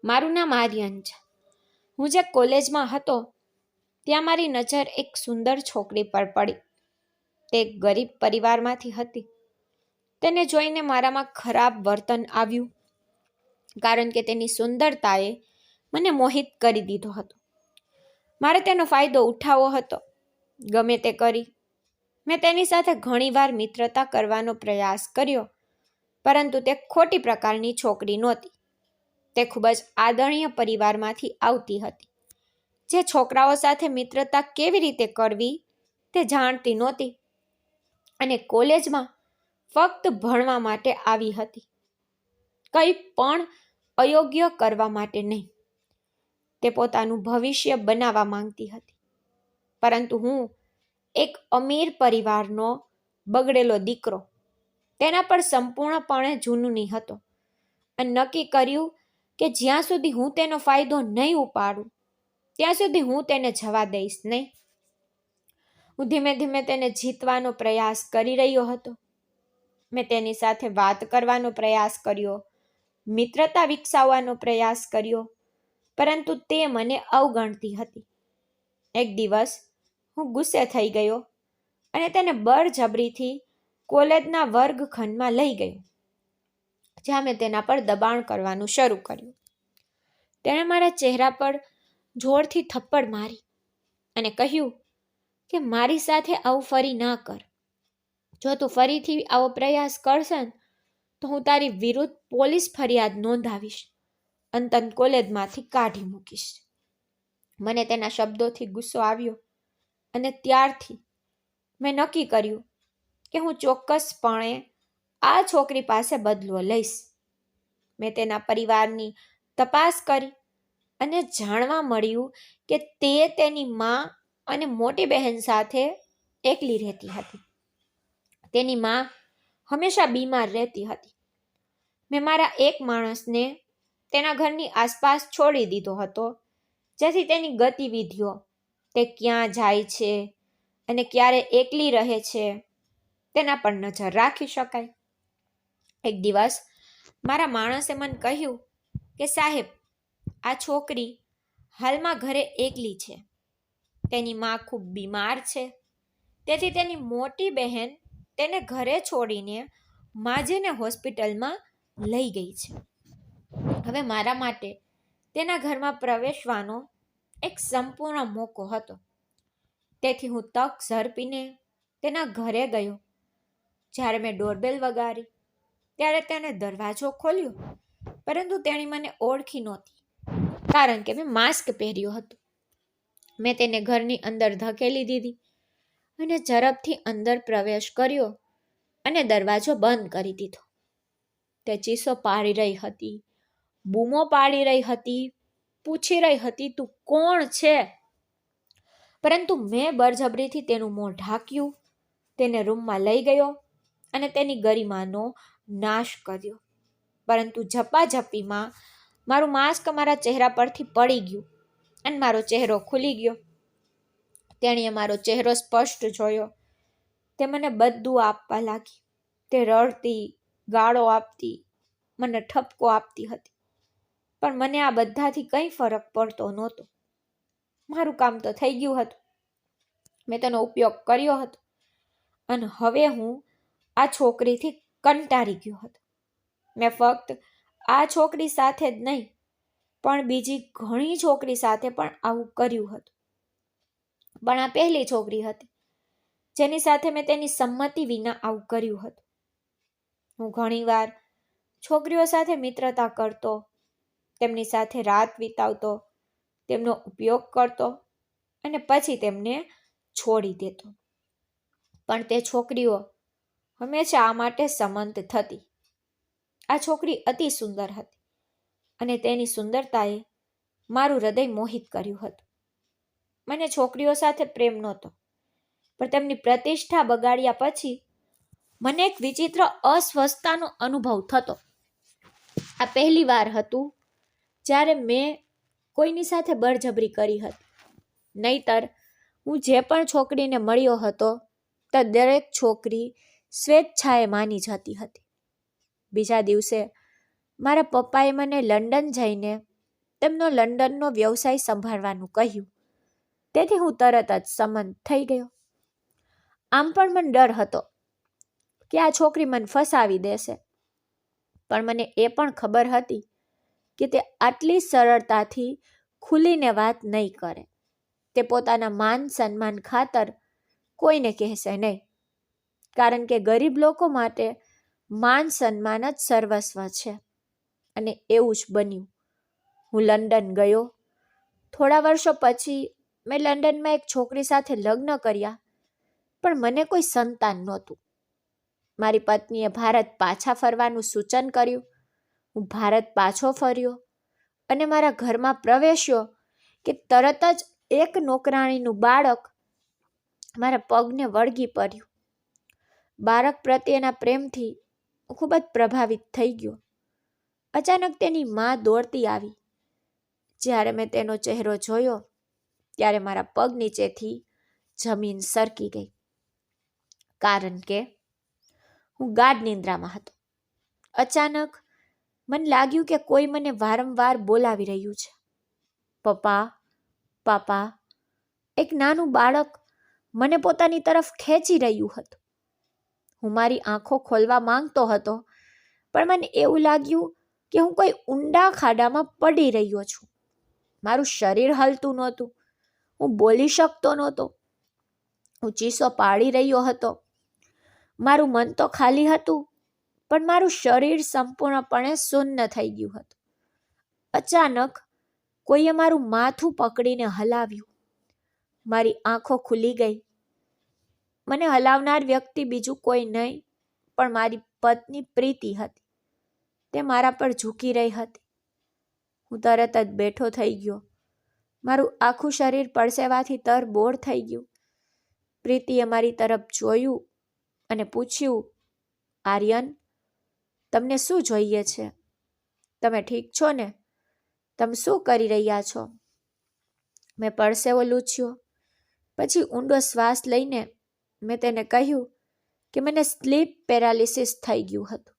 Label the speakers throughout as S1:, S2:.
S1: મારું નામ આર્યન છે. હું જે કોલેજમાં હતો ત્યાં મારી નજર એક સુંદર છોકરી પર પડી. તે એક ગરીબ પરિવારમાંથી હતી. તેને જોઈને મારામાં ખરાબ વર્તન આવ્યું, કારણ કે તેની સુંદરતાએ મને મોહિત કરી દીધો હતો. મારે તેનો ફાયદો ઉઠાવવો હતો. ગમે તે કરી મેં તેની સાથે ઘણીવાર મિત્રતા કરવાનો પ્રયાસ કર્યો, પરંતુ તે ખોટી પ્રકારની છોકરી નહોતી. તે ખૂબ જ આદરણીય પરિવારમાંથી આવતી હતી, જે છોકરાઓ સાથે મિત્રતા કેવી રીતે કરવી તે જાણતી નહોતી અને કોલેજમાં ફક્ત ભણવા માટે આવી હતી, કંઈ પણ અયોગ્ય કરવા માટે નહીં. તે પોતાનું ભવિષ્ય બનાવવા માંગતી હતી, પરંતુ હું એક અમીર પરિવારનો બગડેલો દીકરો તેના પર સંપૂર્ણપણે જૂનૂની હતો અને નક્કી કર્યું કે જ્યાં સુધી હું તેનો ફાયદો નહીં ઉપાડું ત્યાં સુધી હું તેને જવા દઈશ નહીં. હું ધીમે ધીમે તેને જીતવાનો પ્રયાસ કરી રહ્યો હતો. મેં તેની સાથે વાત કરવાનો પ્રયાસ કર્યો, મિત્રતા વિકસાવવાનો પ્રયાસ કર્યો, પરંતુ તે મને અવગણતી હતી. એક દિવસ હું ગુસ્સે થઈ ગયો અને તેને બળજબરીથી કોલેજના વર્ગખંડમાં લઈ ગયો, જ્યાં મેં તેના પર દબાણ કરવાનું શરૂ કર્યું. તેણે મારા ચહેરા પર જોરથી થપ્પડ મારી અને કહ્યું કે મારી સાથે આવું ફરી ના કર. જો તું ફરીથી આવો પ્રયાસ કરશે તો હું તારી વિરુદ્ધ પોલીસ ફરિયાદ નોંધાવીશ અને તને કોલેજમાંથી કાઢી મૂકીશ. મને તેના શબ્દોથી ગુસ્સો આવ્યો અને ત્યારથી મેં નક્કી કર્યું કે હું ચોક્કસપણે આ છોકરી પાસે બદલો લઈશ. મેં તેના પરિવારની તપાસ કરી અને જાણવા મળ્યું કે તે તેની મા અને મોટી બહેન સાથે એકલી રહેતી હતી. તેની મા હંમેશા બીમાર રહેતી હતી. મેં મારા એક માણસને તેના ઘરની આસપાસ છોડી દીધો હતો, જેથી તેની ગતિવિધિઓ, તે ક્યાં જાય છે અને ક્યારે એકલી રહે છે તેના પર નજર રાખી શકાય. એક દિવસ મારા માણસે મને કહ્યું કે સાહેબ, આ છોકરી હાલમાં ઘરે એકલી છે. તેની મા ખૂબ બીમાર છે, તેથી તેની મોટી બહેન તેને ઘરે છોડીને માજીને હોસ્પિટલમાં લઈ ગઈ છે. હવે મારા માટે તેના ઘરમાં પ્રવેશવાનો એક સંપૂર્ણ મોકો હતો, તેથી હું તક ઝડપીને તેના ઘરે ગયો. જ્યારે મેં ડોરબેલ વગાડી ત્યારે તેણે દરવાજો ખોલ્યો, પરંતુ તેણે મને ઓળખી નહોતી, કારણ કે મેં માસ્ક પહેર્યું હતું. મેં તેને ઘરની અંદર ધકેલી દીધી અને ઝડપથી અંદર પ્રવેશ કર્યો અને દરવાજો બંધ કરી દીધો. તે ચીસો પાડી રહી હતી, બૂમો પાડી રહી હતી, પૂછી રહી હતી તું કોણ છે, પરંતુ મેં બળજબરીથી તેનું મોં ઢાંક્યું, તેને રૂમમાં લઈ ગયો અને તેની ગરિમાનો નાશ કર્યો. પરંતુ ઝપાઝપીમાં મારું માસ્ક મારા ચહેરા પરથી પડી ગયું અને મારો ચહેરો ખુલી ગયો. તેણીએ મારો ચહેરો સ્પષ્ટ જોયો. તે મને બધું આપવા લાગી. તે રડતી, ગાળો આપતી, મને ઠપકો આપતી હતી, પણ મને આ બધાથી કંઈ ફરક પડતો નહોતો. મારું કામ તો થઈ ગયું હતું. મેં તેનો ઉપયોગ કર્યો હતો અને હવે હું આ છોકરીથી કંટાળી ગયો હતો. મેં ફક્ત આ છોકરી સાથે જ નહીં, પણ બીજી ઘણી છોકરી સાથે પણ આવું કર્યું હતું. પણ આ પહેલી છોકરી હતી જેની સાથે મેં તેની સંમતિ વિના આવું કર્યું હતું. હું ઘણીવાર છોકરીઓ સાથે મિત્રતા કરતો, તેમની સાથે રાત વિતાવતો, તેમનો ઉપયોગ કરતો અને પછી તેમને છોડી દેતો. પણ તે છોકરીઓ હંમેશા આ માટે સંમત થતી. આ છોકરી અતિ સુંદર હતી અને તેની સુંદરતાએ મારું હૃદય મોહિત કર્યું હતું. મને છોકરીઓ સાથે પ્રેમ નહોતો, પણ તેમની પ્રતિષ્ઠા બગાડ્યા પછી મને એક વિચિત્ર અસ્વસ્થતાનો અનુભવ થતો. આ પહેલી વાર હતું જ્યારે મેં કોઈની સાથે બળજબરી કરી હતી. નહીતર હું જે પણ છોકરીને મળ્યો હતો તે દરેક છોકરી સ્વેચ્છાએ માની જતી હતી. બીજા દિવસે મારા પપ્પાએ મને લંડન જઈને તેમનો લંડનનો વ્યવસાય સંભાળવાનું કહ્યું. તેથી હું તરત જ સંમત થઈ ગયો. આમ પણ મને ડર હતો કે આ છોકરી મને ફસાવી દેશે, પણ મને એ પણ ખબર હતી કે તે આટલી સરળતાથી ખુલીને વાત નહીં કરે. તે પોતાના માન સન્માન ખાતર કોઈને કહેશે નહીં, કારણ કે ગરીબ લોકો માટે માન સન્માન જ સર્વસ્વ છે. અને એવું જ બન્યું. હું લંડન ગયો. થોડા વર્ષો પછી મેં લંડનમાં એક છોકરી સાથે લગ્ન કર્યા, પણ મને કોઈ સંતાન નહોતું. મારી પત્નીએ ભારત પાછા ફરવાનું સૂચન કર્યું. હું ભારત પાછો ફર્યો અને મારા ઘરમાં પ્રવેશ્યો કે તરત જ એક નોકરાણીનું બાળક મારા પગને વળગી પડ્યું. બાળક પ્રત્યેના પ્રેમથી હું ખૂબ જ પ્રભાવિત થઈ ગયો. અચાનક તેની માં દોડતી આવી. જ્યારે મેં તેનો ચહેરો જોયો ત્યારે મારા પગ નીચેથી જમીન સરકી ગઈ, કારણ કે હું ગાઢ નિંદ્રામાં હતો. અચાનક મને લાગ્યું કે કોઈ મને વારંવાર બોલાવી રહ્યું છે. પપ્પા, પાપા. એક નાનું બાળક મને પોતાની તરફ ખેંચી રહ્યું હતું. હું મારી આંખો ખોલવા માંગતો હતો, પણ મને એવું લાગ્યું કે હું કોઈ ઊંડા ખાડામાં પડી રહ્યો છું. મારું શરીર હલતું નહોતું. હું બોલી શકતો નહોતો. હું ચીસો પાડી રહ્યો હતો. મારું મન તો ખાલી હતું, પણ મારું શરીર સંપૂર્ણપણે શૂન્ય થઈ ગયું હતું. અચાનક કોઈએ મારું માથું પકડીને હલાવ્યું. મારી આંખો ખુલી ગઈ. મને હલાવનાર વ્યક્તિ બીજું કોઈ નહીં, પણ મારી પત્ની પ્રીતિ હતી. તે મારા પર ઝૂકી રહી હતી. હું તરત જ બેઠો થઈ ગયો. મારું આખું શરીર પરસેવાથી તરબોળ થઈ ગયું. પ્રીતિએ મારી તરફ જોયું અને પૂછ્યું, આર્યન, તમને શું જોઈએ છે? તમે ઠીક છો ને? તમે શું કરી રહ્યા છો? મેં પરસેવો લૂછ્યો. પછી ઊંડો શ્વાસ લઈને મેં તેને કહ્યું કે મને સ્લીપ પેરાલિસિસ થઈ ગયું હતું.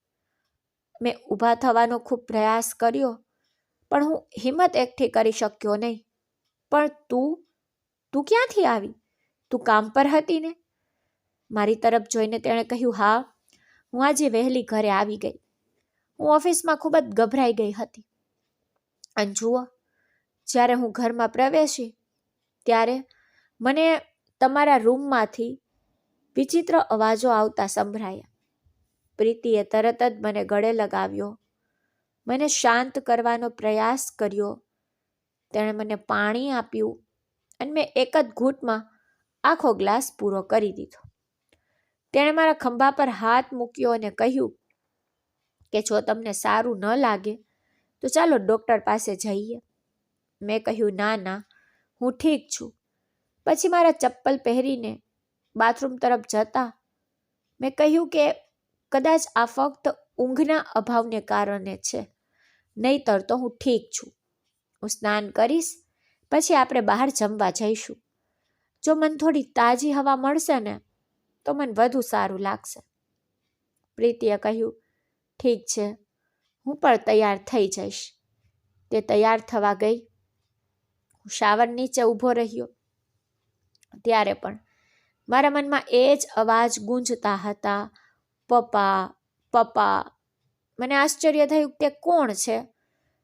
S1: મેં ઊભા થવાનો ખૂબ પ્રયાસ કર્યો, પણ હું હિંમત એકઠી કરી શક્યો નહીં. પણ તું ક્યાંથી આવી? તું કામ પર હતી ને? મારી તરફ જોઈને તેણે કહ્યું, હા, હું આજે વહેલી ઘરે આવી ગઈ. હું ઓફિસમાં ખૂબ જ ગભરાઈ ગઈ હતી. અને જુઓ, જ્યારે હું ઘરમાં પ્રવેશી ત્યારે મને તમારા રૂમમાંથી વિચિત્ર અવાજો આવતા સંભળાયા. પ્રીતિએ તરત જ મને ગળે લગાવ્યો, મને શાંત કરવાનો પ્રયાસ કર્યો. તેણે મને પાણી આપ્યું અને મેં એક જ ઘૂંટમાં આખો ગ્લાસ પૂરો કરી દીધો. તેણે મારા ખંભા પર હાથ મૂક્યો અને કહ્યું કે જો તમને સારું ન લાગે તો ચાલો ડૉક્ટર પાસે જઈએ. મેં કહ્યું, ના, હું ઠીક છું. પછી મારા ચપ્પલ પહેરીને બાથરૂમ તરફ જતા મેં કહ્યું કે કદાચ આ ફક્ત ઊંઘના અભાવને કારણે છે, નહીંતર તો હું ઠીક છું. હું સ્નાન કરીશ, પછી આપણે બહાર જમવા જઈશું. જો મને થોડી તાજી હવા મળશે ને તો મને વધુ સારું લાગશે. પ્રીતિએ કહ્યું, ઠીક છે, હું પણ તૈયાર થઈ જઈશ. તે તૈયાર થવા ગઈ. હું શાવર નીચે ઊભો રહ્યો. ત્યારે પણ મારા મનમાં એ જ અવાજ ગૂંજતા હતા, પપ્પા, પપ્પા. મને આશ્ચર્ય થયું તે કોણ છે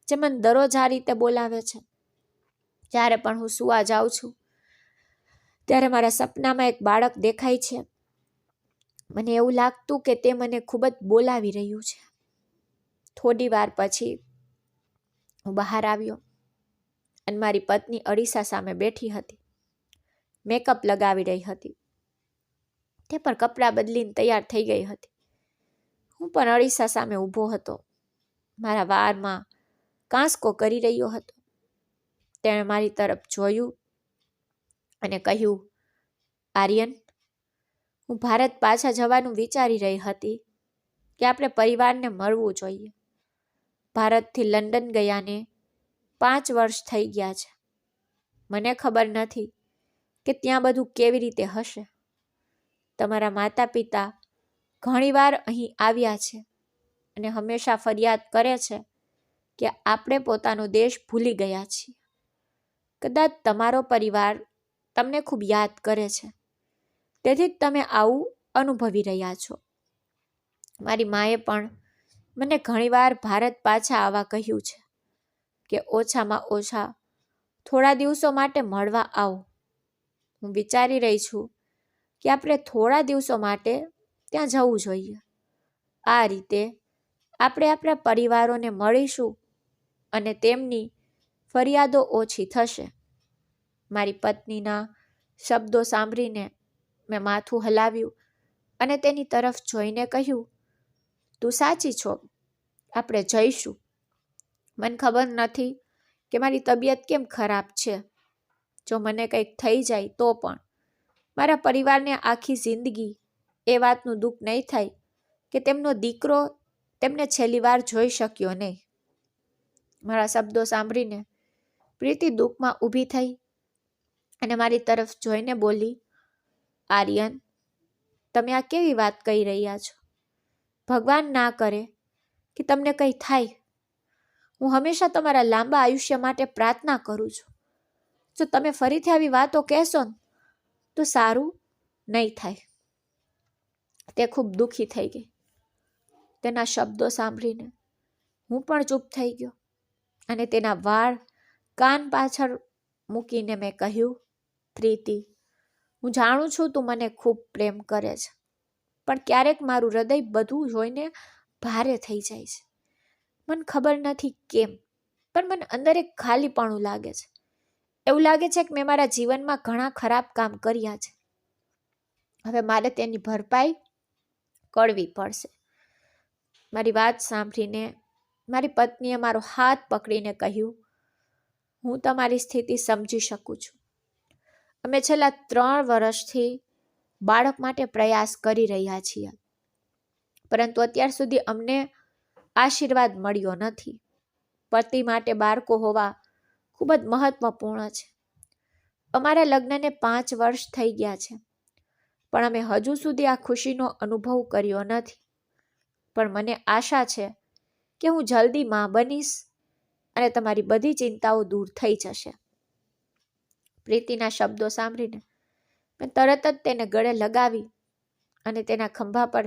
S1: જે મને દરરોજ આ રીતે બોલાવે છે. જ્યારે પણ હું સૂવા જાઉં છું ત્યારે મારા સપનામાં એક બાળક દેખાય છે. મને એવું લાગતું કે તે મને ખૂબ જ બોલાવી રહ્યું છે. થોડી વાર પછી હું બહાર આવ્યો અને મારી પત્ની અરીસા સામે બેઠી હતી. મેકઅપ લગાવી રહી હતી. તે પણ કપડાં બદલીને તૈયાર થઈ ગઈ હતી. હું પણ અરીસા સામે ઊભો હતો. મારા વારમાં કાંસકો કરી રહ્યો હતો. તેણે મારી તરફ જોયું અને કહ્યું, આર્યન, હું ભારત પાછા જવાનું વિચારી રહી હતી કે આપણે પરિવારને મળવું જોઈએ. ભારતથી લંડન ગયાને 5 વર્ષ થઈ ગયા છે. મને ખબર નથી કે ત્યાં બધું કેવી રીતે હશે. તમારા માતા પિતા ઘણીવાર અહીં આવ્યા છે અને હંમેશા ફરિયાદ કરે છે કે આપણે પોતાનો દેશ ભૂલી ગયા છીએ. કદાચ તમારો પરિવાર તમને ખૂબ યાદ કરે છે, તેથી જ તમે આવું અનુભવી રહ્યા છો. મારી માએ પણ મને ઘણીવાર ભારત પાછા આવવા કહ્યું છે કે ઓછામાં ઓછા થોડા દિવસો માટે મળવા આવો. હું વિચારી રહી છું કે આપણે થોડા દિવસો માટે ત્યાં જવું જોઈએ. આ રીતે આપણે આપણા પરિવારોને મળીશું અને તેમની ફરિયાદો ઓછી થશે. મારી પત્નીના શબ્દો સાંભળીને મેં માથું હલાવ્યું અને તેની તરફ જોઈને કહ્યું, તું સાચી છો, આપણે જઈશું. મને ખબર નથી કે મારી તબિયત કેમ ખરાબ છે. જો મને કંઈક થઈ જાય તો પણ મારા પરિવારને આખી જિંદગી એ વાતનું દુઃખ નહીં થાય કે તેમનો દીકરો તેમને છેલ્લી વાર જોઈ શક્યો નહીં. મારા શબ્દો સાંભળીને પ્રીતિ દુઃખમાં ઊભી થઈ અને મારી તરફ જોઈને બોલી, આર્યન, તમે આ કેવી વાત કહી રહ્યા છો? ભગવાન ના કરે કે તમને કંઈ થાય. હું હંમેશા તમારા લાંબા આયુષ્ય માટે પ્રાર્થના કરું છું. જો તમે ફરીથી આવી વાતો કહેશો ને તો સારું નહીં થાય. તે ખૂબ દુઃખી થઈ ગઈ. તેના શબ્દો સાંભળીને હું પણ ચૂપ થઈ ગયો અને તેના વાળ કાન પાછળ મૂકીને મેં કહ્યું, પ્રીતિ, હું જાણું છું તું મને ખૂબ પ્રેમ કરે છે, પણ ક્યારેક મારું હૃદય બધું જોઈને ભારે થઈ જાય છે. મને ખબર નથી કેમ, પણ મને અંદર એક ખાલીપણું લાગે છે. એવું લાગે છે કે મેં મારા જીવનમાં ઘણા ખરાબ કામ કર્યા છે. હવે મારે તેની ભરપાઈ કરવી પડશે. મારી વાત સાંભળીને મારી પત્નીએ મારો હાથ પકડીને કહ્યું, હું તમારી સ્થિતિ સમજી શકું છું. અમે છેલ્લા 3 વર્ષથી બાળક માટે પ્રયાસ કરી રહ્યા છીએ, પરંતુ અત્યાર સુધી અમને આશીર્વાદ મળ્યો નથી. પતિ માટે બાળકો હોવા ખૂબ જ મહત્વપૂર્ણ છે. અમારા લગ્નને 5 વર્ષ થઈ ગયા છે, પણ અમે હજુ સુધી આ ખુશીનો અનુભવ કર્યો નથી. પણ મને આશા છે કે હું જલ્દી માં બનીશ અને તમારી બધી ચિંતાઓ દૂર થઈ જશે. પ્રીતિના શબ્દો સાંભળીને મેં તરત જ તેને ગળે લગાવી અને તેના ખંભા પર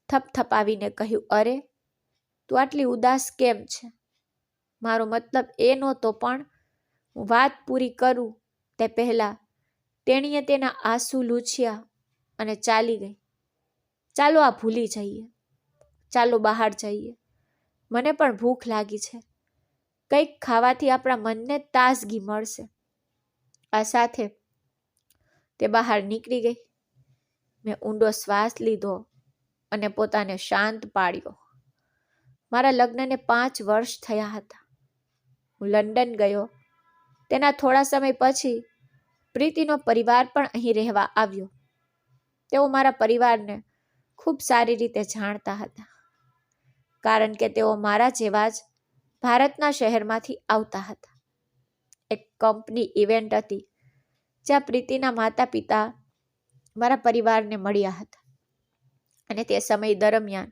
S1: થપથપાવીને કહ્યું, અરે, તું આટલી ઉદાસ કેમ છે? મારો મતલબ એ નહોતો, પણ હું વાત પૂરી કરું તે પહેલા તેણીએ તેના આંસુ લૂછ્યા અને ચાલી ગઈ. ચાલો આ ભૂલી જઈએ. ચાલો બહાર જઈએ. મને પણ ભૂખ લાગી છે. કંઈક ખાવાથી આપણા મનને તાજગી મળશે. આ સાથે તે બહાર નીકળી ગઈ. મેં ઊંડો શ્વાસ લીધો અને પોતાને શાંત પાડ્યો. મારા લગ્નને 5 વર્ષ થયા હતા. હું લંડન ગયો. તેના થોડા સમય પછી પ્રીતિનો પરિવાર પણ અહીં રહેવા આવ્યો. તેઓ મારા પરિવારને ખૂબ સારી રીતે જાણતા હતા, કારણ કે તેઓ મારા જેવા જ ભારતના શહેરમાંથી આવતા હતા. એક કંપની ઇવેન્ટ હતી જ્યાં પ્રીતિના માતા પિતા મારા પરિવારને મળ્યા હતા, અને તે સમય દરમિયાન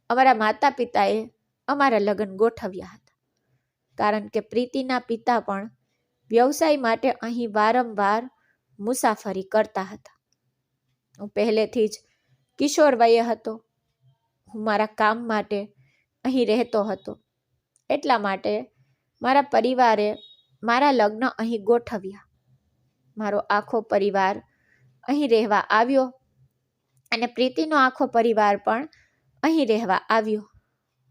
S1: અમારા માતા પિતાએ અમારા લગ્ન ગોઠવ્યા હતા, કારણ કે પ્રીતિના પિતા પણ વ્યવસાય માટે અહીં વારંવાર મુસાફરી કરતા હતા. હું પહેલેથી જ કિશોર વયે હતો. હું મારા કામ માટે અહીં રહેતો હતો, એટલા માટે મારા પરિવારે મારા લગ્ન અહીં ગોઠવ્યા. મારો આખો પરિવાર અહીં રહેવા આવ્યો અને પ્રીતિનો આખો પરિવાર પણ અહીં રહેવા આવ્યો,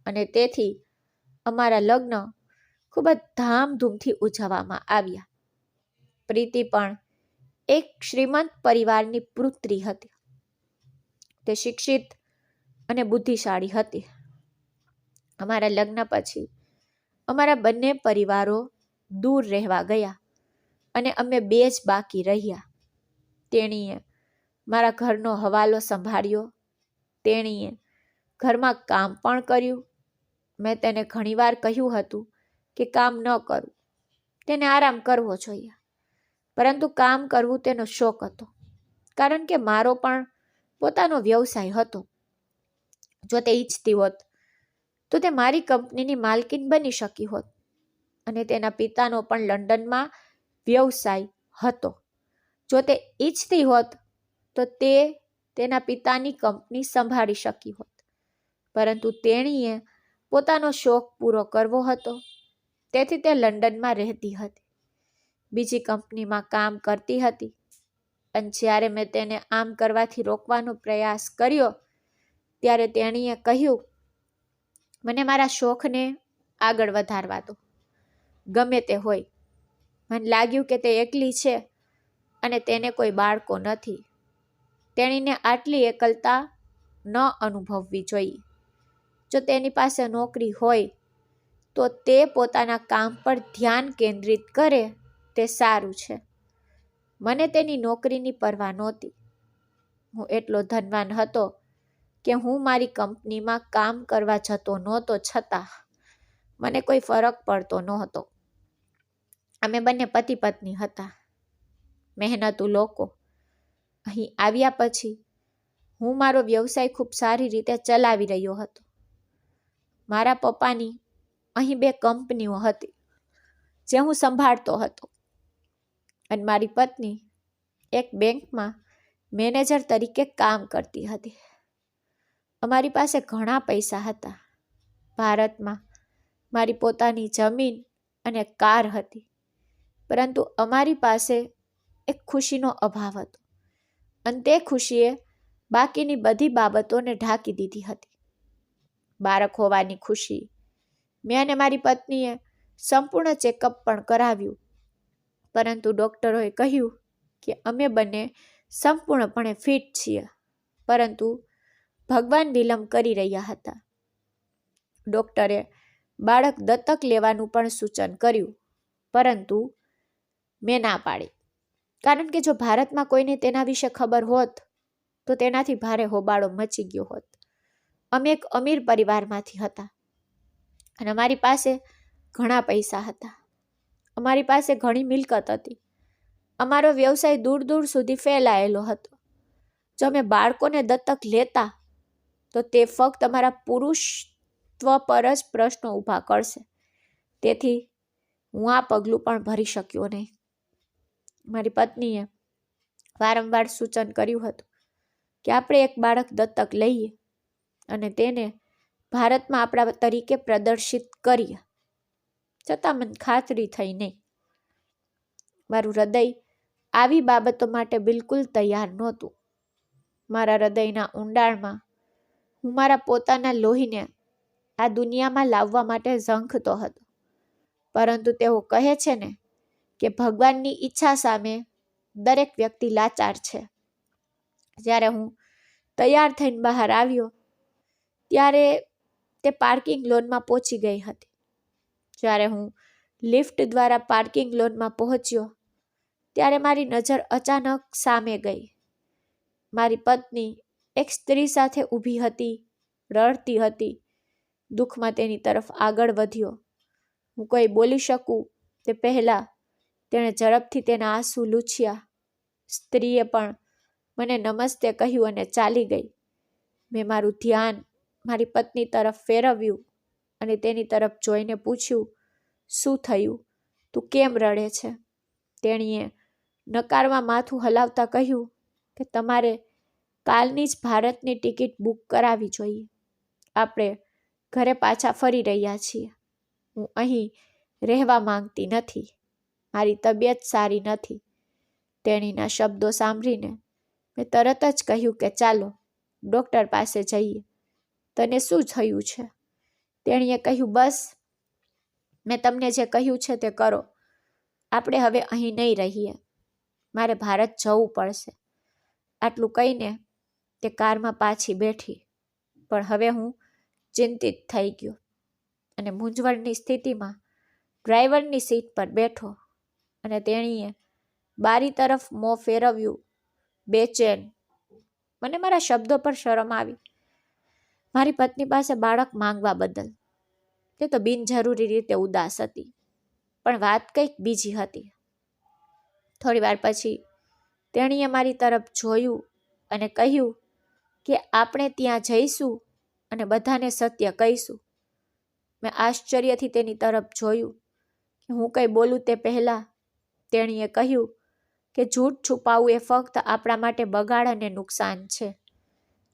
S1: અને તેથી અમારા લગ્ન ખૂબ જ ધામધૂમથી ઉજવવામાં આવ્યા. પ્રીતિ પણ એક શ્રીમંત પરિવારની પુત્રી હતી. તે શિક્ષિત અને બુદ્ધિશાળી હતી. અમારા લગ્ન પછી અમારા બંને પરિવારો દૂર રહેવા ગયા અને અમે 2 જ બાકી રહ્યા. તેણીએ મારા ઘરનો હવાલો સંભાળ્યો. તેણીએ ઘરમાં કામ પણ કર્યું. મેં તેને ઘણીવાર કહ્યું હતું કે કામ ન કરું, તેને આરામ કરવો જોઈએ, પરંતુ કામ કરવું તેનો શોખ હતો, કારણ કે મારો પણ પોતાનો વ્યવસાય હતો. જો તે ઈચ્છતી હોત તો તે મારી કંપનીની માલકીન બની શકી હોત અને તેના પિતાનો પણ લંડનમાં વ્યવસાય હતો. જો તે ઈચ્છતી હોત તો તે તેના પિતાની કંપની સંભાળી શકી હોત, પરંતુ તેણીએ પોતાનો શોખ પૂરો કરવો હતો, તેથી તે લંડનમાં રહેતી હતી, બીજી કંપનીમાં કામ કરતી હતી. અને જ્યારે મેં તેને આમ કરવાથી રોકવાનો પ્રયાસ કર્યો ત્યારે તેણીએ કહ્યું, મને મારા શોખને આગળ વધારવા દો, ગમે તે હોય. મને લાગ્યું કે તે એકલી છે અને તેને કોઈ બાળકો નથી. તેણીને આટલી એકલતા ન અનુભવવી જોઈએ. જો તેની પાસે નોકરી હોય તો તે પોતાના કામ પર ધ્યાન કેન્દ્રિત કરે તે સારું છે. મને તેની નોકરીની પરવા નહોતી. હું એટલો ધનવાન હતો કે હું મારી કંપનીમાં કામ કરવા જતો નહોતો, છતાં મને કોઈ ફરક પડતો નહોતો. અમે બંને પતિ પત્ની હતા, મહેનતુ લોકો. અહીં આવ્યા પછી હું મારો વ્યવસાય ખૂબ સારી રીતે ચલાવી રહ્યો હતો. મારા પપ્પાની અહીં 2 કંપનીઓ હતી જે હું સંભાળતો હતો અને મારી પત્ની એક બેંકમાં મેનેજર તરીકે કામ કરતી હતી. અમારી પાસે ઘણા પૈસા હતા. ભારતમાં મારી પોતાની જમીન અને કાર હતી, પરંતુ અમારી પાસે એક ખુશીનો અભાવ હતો અને તે ખુશીએ બાકીની બધી બાબતોને ઢાંકી દીધી હતી. બાળક હોવાની ખુશી. મેં અને મારી પત્નીએ સંપૂર્ણ ચેકઅપ પણ કરાવ્યું, પરંતુ ડૉક્ટરોએ કહ્યું કે અમે બંને સંપૂર્ણપણે ફિટ છીએ, પરંતુ ભગવાન વિલંબ કરી રહ્યા હતા. ડૉક્ટરે બાળક દત્તક લેવાનું પણ સૂચન કર્યું, પરંતુ મેં ના પાડી, કારણ કે જો ભારતમાં કોઈને તેના વિશે ખબર હોત તો તેનાથી ભારે હોબાળો મચી ગયો હોત. અમે એક અમીર પરિવારમાંથી હતા અને અમારી પાસે ઘણા પૈસા હતા. અમારી પાસે ઘણી મિલકત હતી. અમારો વ્યવસાય દૂર દૂર સુધી ફેલાયેલો હતો. જો અમે બાળકોને દત્તક લેતા તો તે ફક્ત અમારા પુરુષત્વ પર જ પ્રશ્નો ઊભા કરશે. તેથી હું આ પગલું પણ ભરી શક્યો નહીં. મારી પત્નીએ વારંવાર સૂચન કર્યું હતું કે આપણે એક બાળક દત્તક લઈએ અને તેને ભારતમાં આપણા તરીકે પ્રદર્શિત કરીએ, છતાં મને ખાતરી થઈ નહીં. મારું હૃદય આવી બાબતો માટે બિલકુલ તૈયાર નહોતું. મારા હૃદયના ઊંડાણમાં હું મારા પોતાના લોહીને આ દુનિયામાં લાવવા માટે ઝંખતો હતો, પરંતુ તેઓ કહે છે ને કે ભગવાનની ઈચ્છા સામે દરેક વ્યક્તિ લાચાર છે. જ્યારે હું તૈયાર થઈને બહાર આવ્યો ત્યારે તે પાર્કિંગ લોનમાં પહોંચી ગઈ હતી. જ્યારે હું લિફ્ટ દ્વારા પાર્કિંગ લોનમાં પહોંચ્યો ત્યારે મારી નજર અચાનક સામે ગઈ. મારી પત્ની એક સ્ત્રી સાથે ઊભી હતી, રડતી હતી. દુઃખમાં તેની તરફ આગળ વધ્યો. હું કંઈ બોલી શકું તે પહેલાં તેણે ઝડપથી તેના આંસુ લૂછ્યા. સ્ત્રીએ પણ મને નમસ્તે કહ્યું અને ચાલી ગઈ. મેં મારું ધ્યાન મારી પત્ની તરફ ફેરવ્યું અને તેની તરફ જોઈને પૂછ્યું, શું થયું? તું કેમ રડે છે? તેણીએ નકારમાં માથું હલાવતા કહ્યું કે તમારે કાલની જ ભારતની ટિકિટ બુક કરાવવી જોઈએ. આપણે ઘરે પાછા ફરી રહ્યા છીએ. હું અહીં રહેવા માંગતી નથી. મારી તબિયત સારી નથી. તેણીના શબ્દો સાંભળીને મેં તરત જ કહ્યું કે ચાલો ડૉક્ટર પાસે જઈએ. તને શું થયું છે? તેણીએ કહ્યું, બસ મેં તમને જે કહ્યું છે તે કરો. આપણે હવે અહીં નહીં રહીએ. મારે ભારત જવું પડશે. આટલું કહીને તે કારમાં પાછી બેઠી. પણ હવે હું ચિંતિત થઈ ગયો અને મૂંઝવણની સ્થિતિમાં ડ્રાઈવરની સીટ પર બેઠો અને તેણીએ બારી તરફ મોં ફેરવ્યું, બેચેન. મને મારા શબ્દો પર શરમ આવી. મારી પત્ની પાસે બાળક માંગવા બદલ. તે તો બિનજરૂરી રીતે ઉદાસ હતી, પણ વાત કંઈક બીજી હતી. થોડી વાર પછી તેણીએ મારી તરફ જોયું અને કહ્યું કે આપણે ત્યાં જઈશું અને બધાને સત્ય કહીશું. મેં આશ્ચર્યથી તેની તરફ જોયું કે હું કંઈ બોલું તે પહેલાં તેણીએ કહ્યું કે જૂઠ છુપાવવું એ ફક્ત આપણા માટે બગાડ અને નુકસાન છે.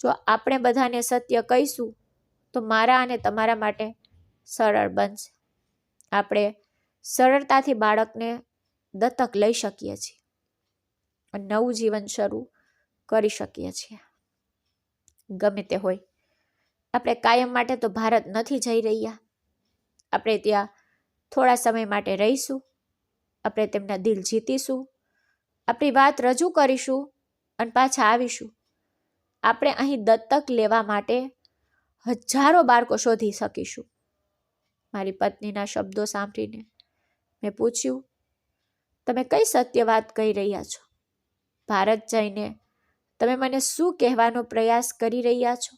S1: જો આપણે બધાને સત્ય કહીશું તો મારા અને તમારા માટે સરળ બનશે. આપણે સરળતાથી બાળકને દત્તક લઈ શકીએ છીએ અને નવું જીવન શરૂ કરી શકીએ છીએ. ગમે તે હોય, આપણે કાયમ માટે તો ભારત નથી જઈ રહ્યા. આપણે ત્યાં થોડા સમય માટે રહીશું. આપણે તેમના દિલ જીતીશું, આપણી વાત રજૂ કરીશું અને પાછા આવીશું. આપણે અહીં દત્તક લેવા માટે હજારો બાળકો શોધી શકીશું. મારી પત્નીના શબ્દો સાંભળીને મેં પૂછ્યું, તમે કઈ સત્ય વાત કહી રહ્યા છો? ભારત જઈને તમે મને શું કહેવાનો પ્રયાસ કરી રહ્યા છો?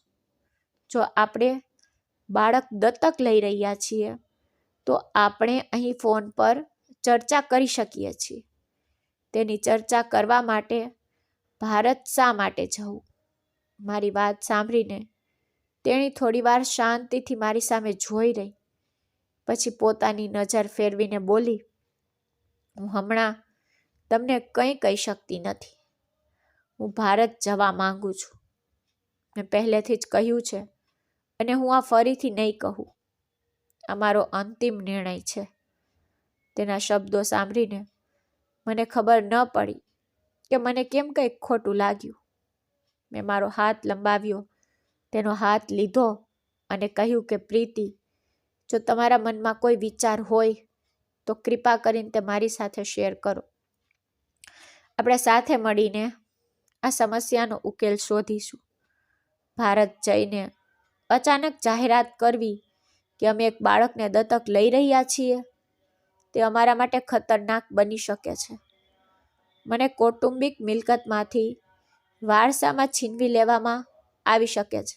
S1: જો આપણે બાળક દત્તક લઈ રહ્યા છીએ તો આપણે અહીં ફોન પર ચર્ચા કરી શકીએ છીએ. તેની ચર્ચા કરવા માટે ભારત શા માટે જવું? મારી વાત સાંભળીને તેણી થોડીવાર શાંતિથી મારી સામે જોઈ રહી. પછી પોતાની નજર ફેરવીને બોલી, હું હમણાં તમને કંઈ કહી શકતી નથી. હું ભારત જવા માંગુ છું. મેં પહેલેથી જ કહ્યું છે અને હું આ ફરીથી નહીં કહું. આ મારો અંતિમ નિર્ણય છે. તેના શબ્દો સાંભળીને મને ખબર ન પડી કે મને કેમ કંઈક ખોટું લાગ્યું. મેં મારો હાથ લંબાવ્યો, તેનો હાથ લીધો અને કહ્યું કે પ્રીતિ, જો તમારા મનમાં કોઈ વિચાર હોય તો કૃપા કરીને તે મારી સાથે શેર કરો. આપણે સાથે મળીને આ સમસ્યાનો ઉકેલ શોધીશું. ભારત જઈને અચાનક જાહેરાત કરવી કે અમે એક બાળકને દત્તક લઈ રહ્યા છીએ, તે અમારા માટે ખતરનાક બની શકે છે. મને કૌટુંબિક મિલકતમાંથી વારસામાં છીનવી લેવામાં આવી શકે છે.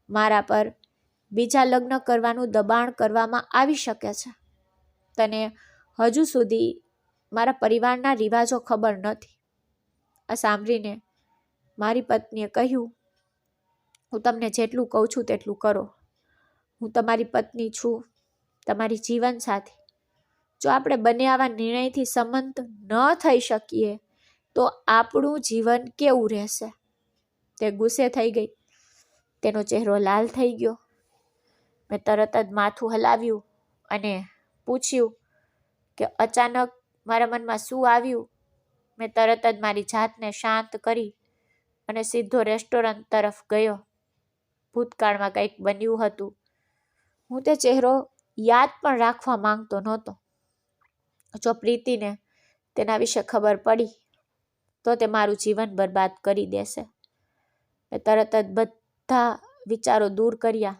S1: મારા પર બીજા લગ્ન કરવાનું દબાણ કરવામાં આવી શકે છે. તને હજુ સુધી મારા પરિવારના રિવાજો ખબર નથી. આ સાંભળીને મારી પત્નીએ કહ્યું, હું તમને જેટલું કહું છું તેટલું કરો. હું તમારી પત્ની છું, તમારી જીવનસાથી. જો આપણે બંને આવા નિર્ણયથી સંમત ન થઈ શકીએ તો આપણું જીવન કેવું રહેશે? તે ગુસ્સે થઈ ગઈ. તેનો ચહેરો લાલ થઈ ગયો. મેં તરત જ માથું હલાવ્યું અને પૂછ્યું કે અચાનક મારા મનમાં શું આવ્યું. મેં તરત જ મારી જાતને શાંત કરી અને સીધો રેસ્ટોરન્ટ તરફ ગયો. ભૂતકાળમાં કંઈક બન્યું હતું. હું તે ચહેરો યાદ પણ રાખવા માંગતો નહોતો. જો પ્રીતિને તેના વિશે ખબર પડી તો તે મારું જીવન બરબાદ કરી દેશે. મેં તરત જ બધા વિચારો દૂર કર્યા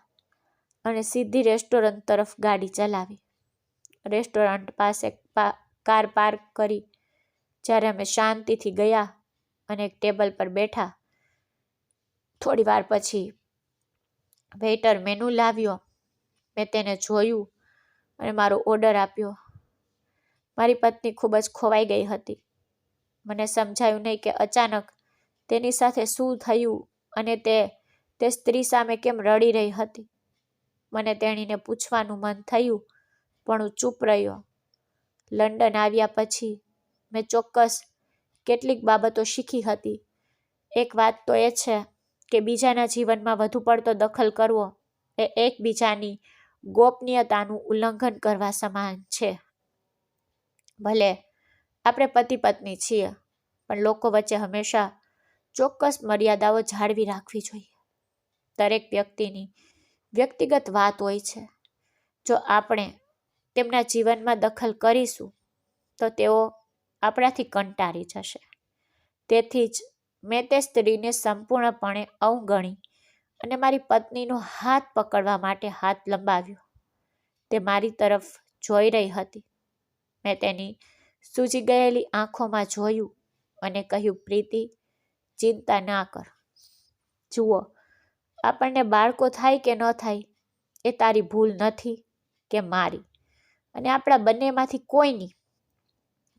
S1: અને સીધી રેસ્ટોરન્ટ તરફ ગાડી ચલાવી. રેસ્ટોરન્ટ પાસે કાર પાર્ક કરી. જ્યારે અમે શાંતિથી ગયા અને એક ટેબલ પર બેઠા, થોડી વાર પછી વેઇટર મેનુ લાવ્યો. મેં તેને જોયું અને મારો ઓર્ડર આપ્યો. મારી પત્ની ખૂબ જ ખોવાઈ ગઈ હતી. મને સમજાયું નહીં કે અચાનક તેની સાથે શું થયું અને તે સ્ત્રી સામે કેમ રડી રહી હતી. મને તેણીને પૂછવાનું મન થયું પણ હું ચૂપ રહ્યો. લંડન આવ્યા પછી મેં ચોક્કસ કેટલીક બાબતો શીખી હતી. એક વાત તો એ છે કે બીજાના જીવનમાં વધુ પડતો દખલ કરવો એ એકબીજાની ગોપનીયતાનું ઉલ્લંઘન કરવા સમાન છે. ભલે આપણે પતિ પત્ની છીએ, પણ લોકો વચ્ચે હંમેશા ચોક્કસ મર્યાદાઓ જાળવી રાખવી જોઈએ. દરેક વ્યક્તિની વ્યક્તિગત વાત હોય છે. જો આપણે તેમના જીવનમાં દખલ કરીશું તો તેઓ આપણાથી કંટાળી જશે. તેથી જ મેં તે સ્ત્રીને સંપૂર્ણપણે અવગણી અને મારી પત્નીનો હાથ પકડવા માટે હાથ લંબાવ્યો. તે મારી તરફ જોઈ રહી હતી. મેં તેની સૂજી ગયેલી આંખોમાં જોયું અને કહ્યું, પ્રીતિ, ચિંતા ના કર. જુઓ, આપણને બાળકો થાય કે ન થાય એ તારી ભૂલ નથી કે મારી, અને આપણા બંનેમાંથી કોઈની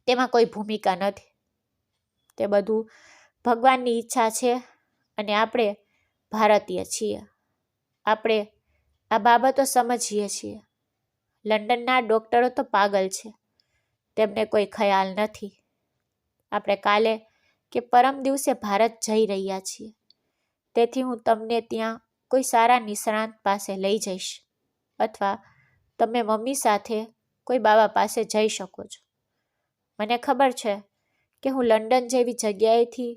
S1: તેમાં કોઈ ભૂમિકા નથી. તે બધું ભગવાનની ઈચ્છા છે અને આપણે ભારતીય છીએ. આપણે
S2: આ બાબતો સમજીએ છીએ. લંડનના ડૉક્ટરો તો પાગલ છે, તેમને કોઈ ખ્યાલ નથી. આપણે કાલે કે પરમ દિવસે ભારત જઈ રહ્યા છીએ, તેથી હું તમને ત્યાં કોઈ સારા નિષ્ણાત પાસે લઈ જઈશ, અથવા તમે મમ્મી સાથે કોઈ બાબા પાસે જઈ શકો છો. મને ખબર છે કે હું લંડન જેવી જગ્યાએથી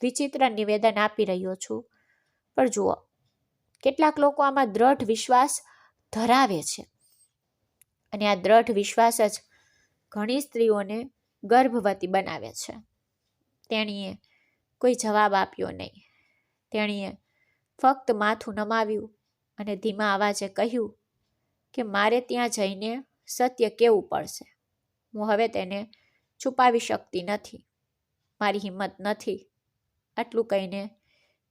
S2: વિચિત્ર નિવેદન આપી રહ્યો છું, પણ જુઓ, કેટલાક લોકો આમાં દ્રઢ વિશ્વાસ ધરાવે છે, અને આ દ્રઢ વિશ્વાસ જ ઘણી સ્ત્રીઓને ગર્ભવતી બનાવે છે. તેણીએ કોઈ જવાબ આપ્યો નહીં. તેણીએ ફક્ત માથું નમાવ્યું અને ધીમા અવાજે કહ્યું કે મારે ત્યાં જઈને સત્ય કહેવું પડશે. હું હવે તેને છુપાવી શકતી નથી. મારી હિંમત નથી. આટલું કહીને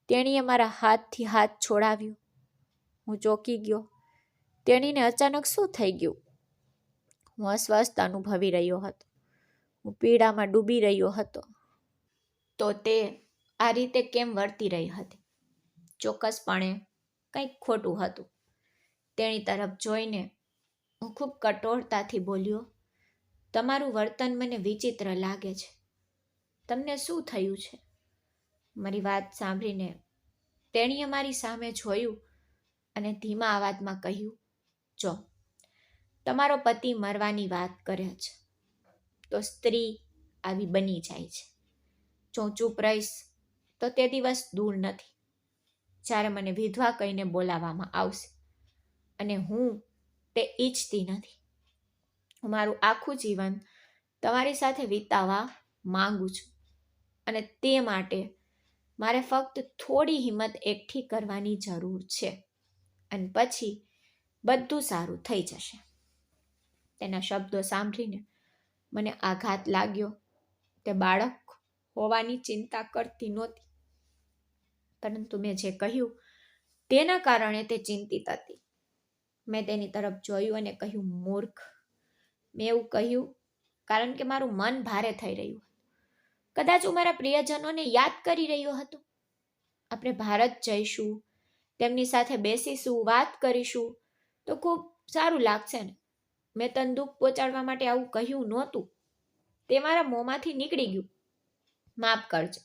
S2: તેણીએ મારા હાથથી હાથ છોડાવ્યો. હું ચોંકી ગયો. તેણીને અચાનક શું થઈ ગયું? હું અસ્વસ્થ અનુભવી રહ્યો હતો. હું પીડામાં ડૂબી રહ્યો હતો.
S1: તો તે આ રીતે કેમ વર્તી રહી હતી? ચોક્કસપણે કંઈક ખોટું હતું. તેણી તરફ જોઈને હું ખૂબ કઠોરતાથી બોલ્યો, તમારું વર્તન મને વિચિત્ર લાગે છે. તમને શું થયું છે? મારી વાત સાંભળીને તેણીએ મારી સામે જોયું અને ધીમા અવાજમાં કહ્યું, જો તમારો પતિ મરવાની વાત કરે છે, તો સ્ત્રી આવી બની જાય છે. જો હું ચૂપ રહીશ તો તે દિવસ દૂર નથી જ્યારે મને વિધવા કહીને બોલાવવામાં આવશે, અને હું તે ઈચ્છતી નથી. હું મારું આખું જીવન તમારી સાથે વિતાવવા માંગુ છું, અને તે માટે મારે ફક્ત થોડી હિંમત એકઠી કરવાની જરૂર છે, અને પછી બધું સારું થઈ જશે. તેના શબ્દો સાંભળીને મને આઘાત લાગ્યો. તે બાળક હોવાની ચિંતા કરતી નહોતી, પરંતુ મેં જે કહ્યું તેના કારણે તે ચિંતિત હતી. મેં તેની તરફ જોયું અને કહ્યું, મૂર્ખ. મેં એવું કહ્યું કારણ કે મારું મન ભારે થઈ રહ્યું હતું. કદાચ હું મારા પ્રિયજનોને યાદ કરી રહ્યો હતો. આપણે ભારત જઈશું, તેમની સાથે બેસીશું, વાત કરીશું તો ખૂબ સારું લાગશે ને. મેં તને દુઃખ પહોંચાડવા માટે આવું કહ્યું નહોતું. તે મારા મોંમાંથી નીકળી ગયું. માફ કરજો.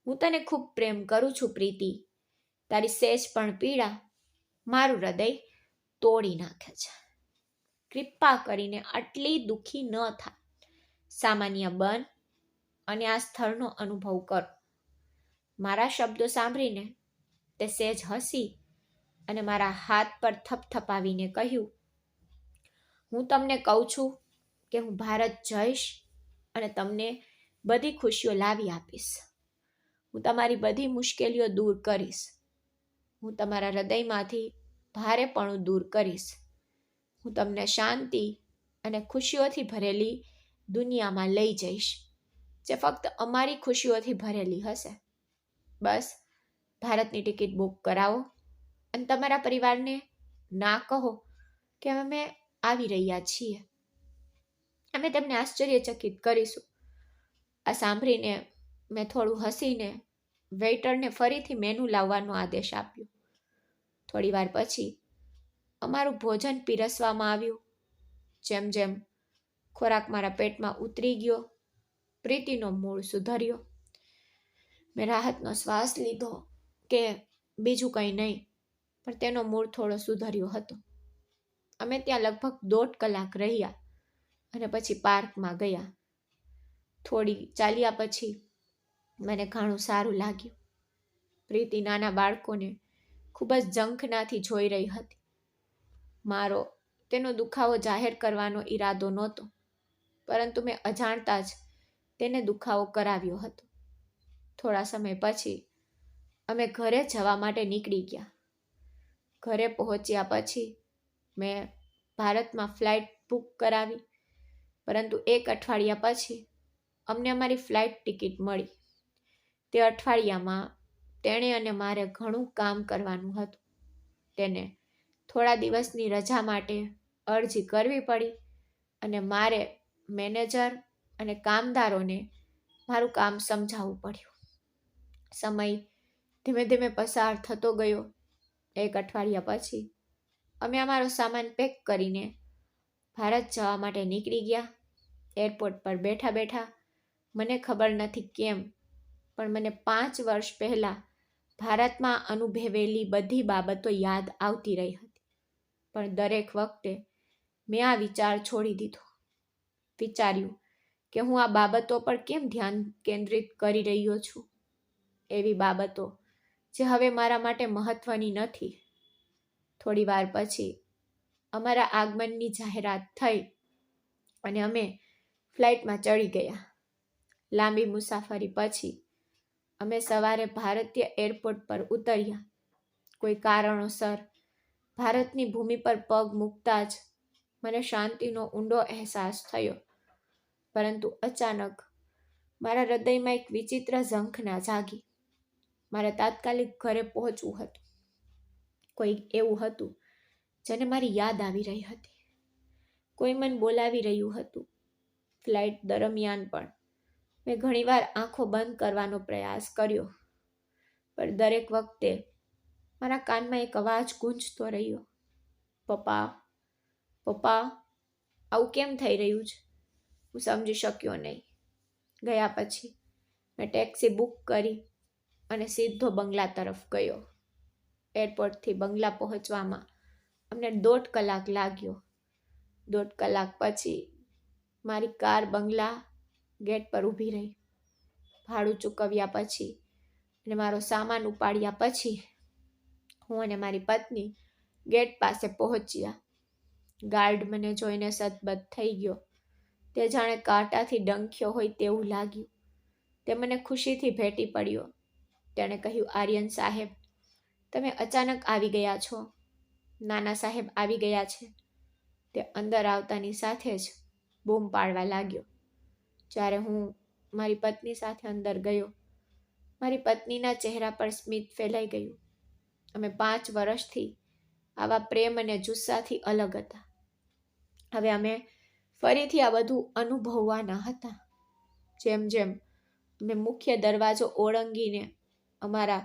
S1: હું તને ખૂબ પ્રેમ કરું છું પ્રીતિ. તારી સેજ પણ પીડા મારું હૃદય તોડી નાખે છે. કૃપા કરીને આટલી દુઃખી ન થા. સામાન્ય બન અને આ સ્થળનો અનુભવ કરો. મારા શબ્દો સાંભળીને તે સેજ હસી અને મારા હાથ પર થપથપાવીને કહ્યું, હું તમને કહું છું કે હું ભારત જઈશ અને તમને બધી ખુશીઓ લાવી આપીશ. હું તમારી બધી મુશ્કેલીઓ દૂર કરીશ. હું તમારા હૃદયમાંથી ભારેપણું દૂર કરીશ. હું તમને શાંતિ અને ખુશીઓથી ભરેલી દુનિયામાં લઈ જઈશ, જે ફક્ત અમારી ખુશીઓથી ભરેલી હશે. બસ ભારતની ટિકિટ બુક કરાવો અને તમારા પરિવારને ના કહો કે અમે આવી રહ્યા છીએ. અમે તેમને આશ્ચર્યચકિત કરીશું. આ સાંભળીને મેં થોડું હસીને વેઇટરને ફરીથી મેનુ લાવવાનો આદેશ આપ્યો. થોડી વાર પછી અમારું ભોજન પીરસવામાં આવ્યું. જેમ જેમ ખોરાક મારા પેટમાં ઉતરી ગયો, પ્રીતિનો મૂળ સુધર્યો. મેં રાહતનો શ્વાસ લીધો કે બીજું કંઈ નહીં, પણ તેનો મૂળ થોડો સુધર્યો હતો. અમે ત્યાં લગભગ 1.5 કલાક રહ્યા અને પછી પાર્કમાં ગયા. થોડી ચાલ્યા પછી મને ઘણું સારું લાગ્યું. પ્રીતિ નાના બાળકોને ખૂબ જ ઝંખનાથી જોઈ રહી હતી. મારો તેનો દુખાવો જાહેર કરવાનો ઈરાદો નહોતો, પરંતુ મેં અજાણતા જ તેને દુખાવો કરાવ્યો હતો. થોડા સમય પછી અમે ઘરે જવા માટે નીકળી ગયા. ઘરે પહોંચ્યા પછી મેં ભારતમાં ફ્લાઇટ બુક કરાવી, પરંતુ 1 અઠવાડિયા પછી અમને અમારી ફ્લાઇટ ટિકિટ મળી. તે અઠવાડિયામાં તેણે અને મારે ઘણું કામ કરવાનું હતું. તેને થોડા દિવસની રજા માટે અરજી કરવી પડી અને મારે મેનેજર અને કામદારોને મારું કામ સમજાવવું પડ્યું. સમય ધીમે ધીમે પસાર થતો ગયો. 1 અઠવાડિયા પછી અમે અમારો સામાન પેક કરીને ભારત જવા માટે નીકળી ગયા. એરપોર્ટ પર બેઠા બેઠા મને ખબર નથી કેમ પણ મને 5 વર્ષ પહેલાં ભારતમાં અનુભવેલી બધી બાબતો યાદ આવતી રહી હતી. પણ દરેક વખતે મેં આ વિચાર છોડી દીધો. વિચાર્યું કે હું આ બાબતો પર કેમ ધ્યાન કેન્દ્રિત કરી રહ્યો છું, એવી બાબતો જે હવે મારા માટે મહત્વની નથી. થોડી વાર પછી અમારા આગમનની જાહેરાત થઈ અને અમે ફ્લાઇટમાં ચડી ગયા. લાંબી મુસાફરી પછી અમે સવારે ભારતીય એરપોર્ટ પર ઉતર્યા. કોઈ કારણોસર ભારતની ભૂમિ પર પગ મૂકતા જ મને શાંતિનો ઊંડો અહેસાસ થયો. પરંતુ અચાનક મારા હૃદયમાં એક વિચિત્ર ઝંખના જાગી. મારે તાત્કાલિક ઘરે પહોંચવું હતું. કોઈ એવું હતું જેને મારી યાદ આવી રહી હતી. કોઈ મને બોલાવી રહ્યું હતું. ફ્લાઇટ દરમિયાન પણ મેં ઘણીવાર આંખો બંધ કરવાનો પ્રયાસ કર્યો, પણ દરેક વખતે મારા કાનમાં એક અવાજ ગૂંજતો રહ્યો, પપ્પા, પપ્પા. આવું કેમ થઈ રહ્યું છે? હું સમજી શક્યો નહીં. ગયા પછી મેં ટેક્સી બુક કરી અને સીધો બંગલા તરફ ગયો. એરપોર્ટથી બંગલા પહોંચવામાં અમને 1.5 કલાક લાગ્યો. 1.5 કલાક પછી મારી કાર બંગલા ગેટ પર ઊભી રહી. ભાડું ચૂકવ્યા પછી અને મારો સામાન ઉપાડ્યા પછી હું અને મારી પત્ની ગેટ પાસે પહોંચ્યા. ગાર્ડ મને જોઈને સતબત થઈ ગયો. તે જાણે કાંટાથી ડંખ્યો હોય તેવું લાગ્યું. તે મને ખુશીથી ભેટી પડ્યો. તેણે કહ્યું, આર્યન સાહેબ, તમે અચાનક આવી ગયા છો. નાના સાહેબ આવી ગયા છે. તે અંદર આવતાની સાથે જ બૂમ પાડવા લાગ્યો. જ્યારે હું મારી પત્ની સાથે અંદર ગયો, મારી પત્નીના ચહેરા પર સ્મિત ફેલાઈ ગયું. અમે 5 વર્ષથી આવા પ્રેમ અને જુસ્સાથી અલગ હતા. હવે અમે ફરીથી આ બધું અનુભવવાના હતા. જેમ જેમ અમે મુખ્ય દરવાજો ઓળંગીને અમારા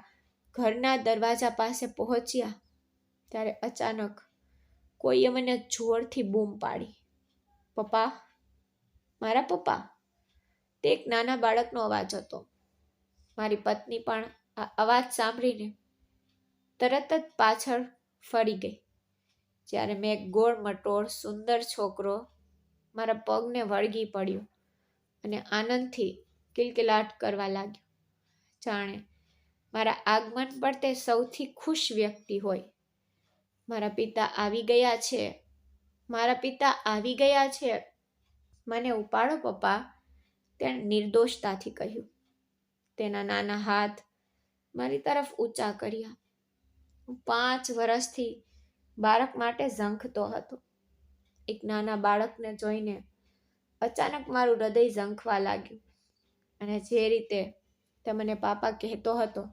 S1: ઘરના દરવાજા પાસે પહોંચ્યા, ત્યારે અચાનક કોઈએ મને જોરથી બૂમ પાડી, પપ્પા, મારા પપ્પા. તે એક નાના બાળકનો અવાજ હતો. મારી પત્ની પણ આ અવાજ સાંભળીને તરત જ પાછળ ફરી ગઈ. જ્યારે મેં એક ગોળ મટોળ સુંદર છોકરો મારા પગને વળગી પડ્યો અને આનંદથી કિલકિલાટ કરવા લાગ્યો, જાણે મારા આગમન પર તે સૌથી ખુશ વ્યક્તિ હોય. મારા પિતા આવી ગયા છે, મારા પિતા આવી ગયા છે. મને ઉપાડો પપ્પા, તેણે નિર્દોષતાથી કહ્યું. તેના નાના હાથ મારી તરફ ઊંચા કર્યા. હું 5 વર્ષથી બાળક માટે ઝંખતો હતો. એક નાના બાળકને જોઈને અચાનક મારું હૃદય ઝંખવા લાગ્યું અને જે રીતે તે મને પાપા કહેતો હતો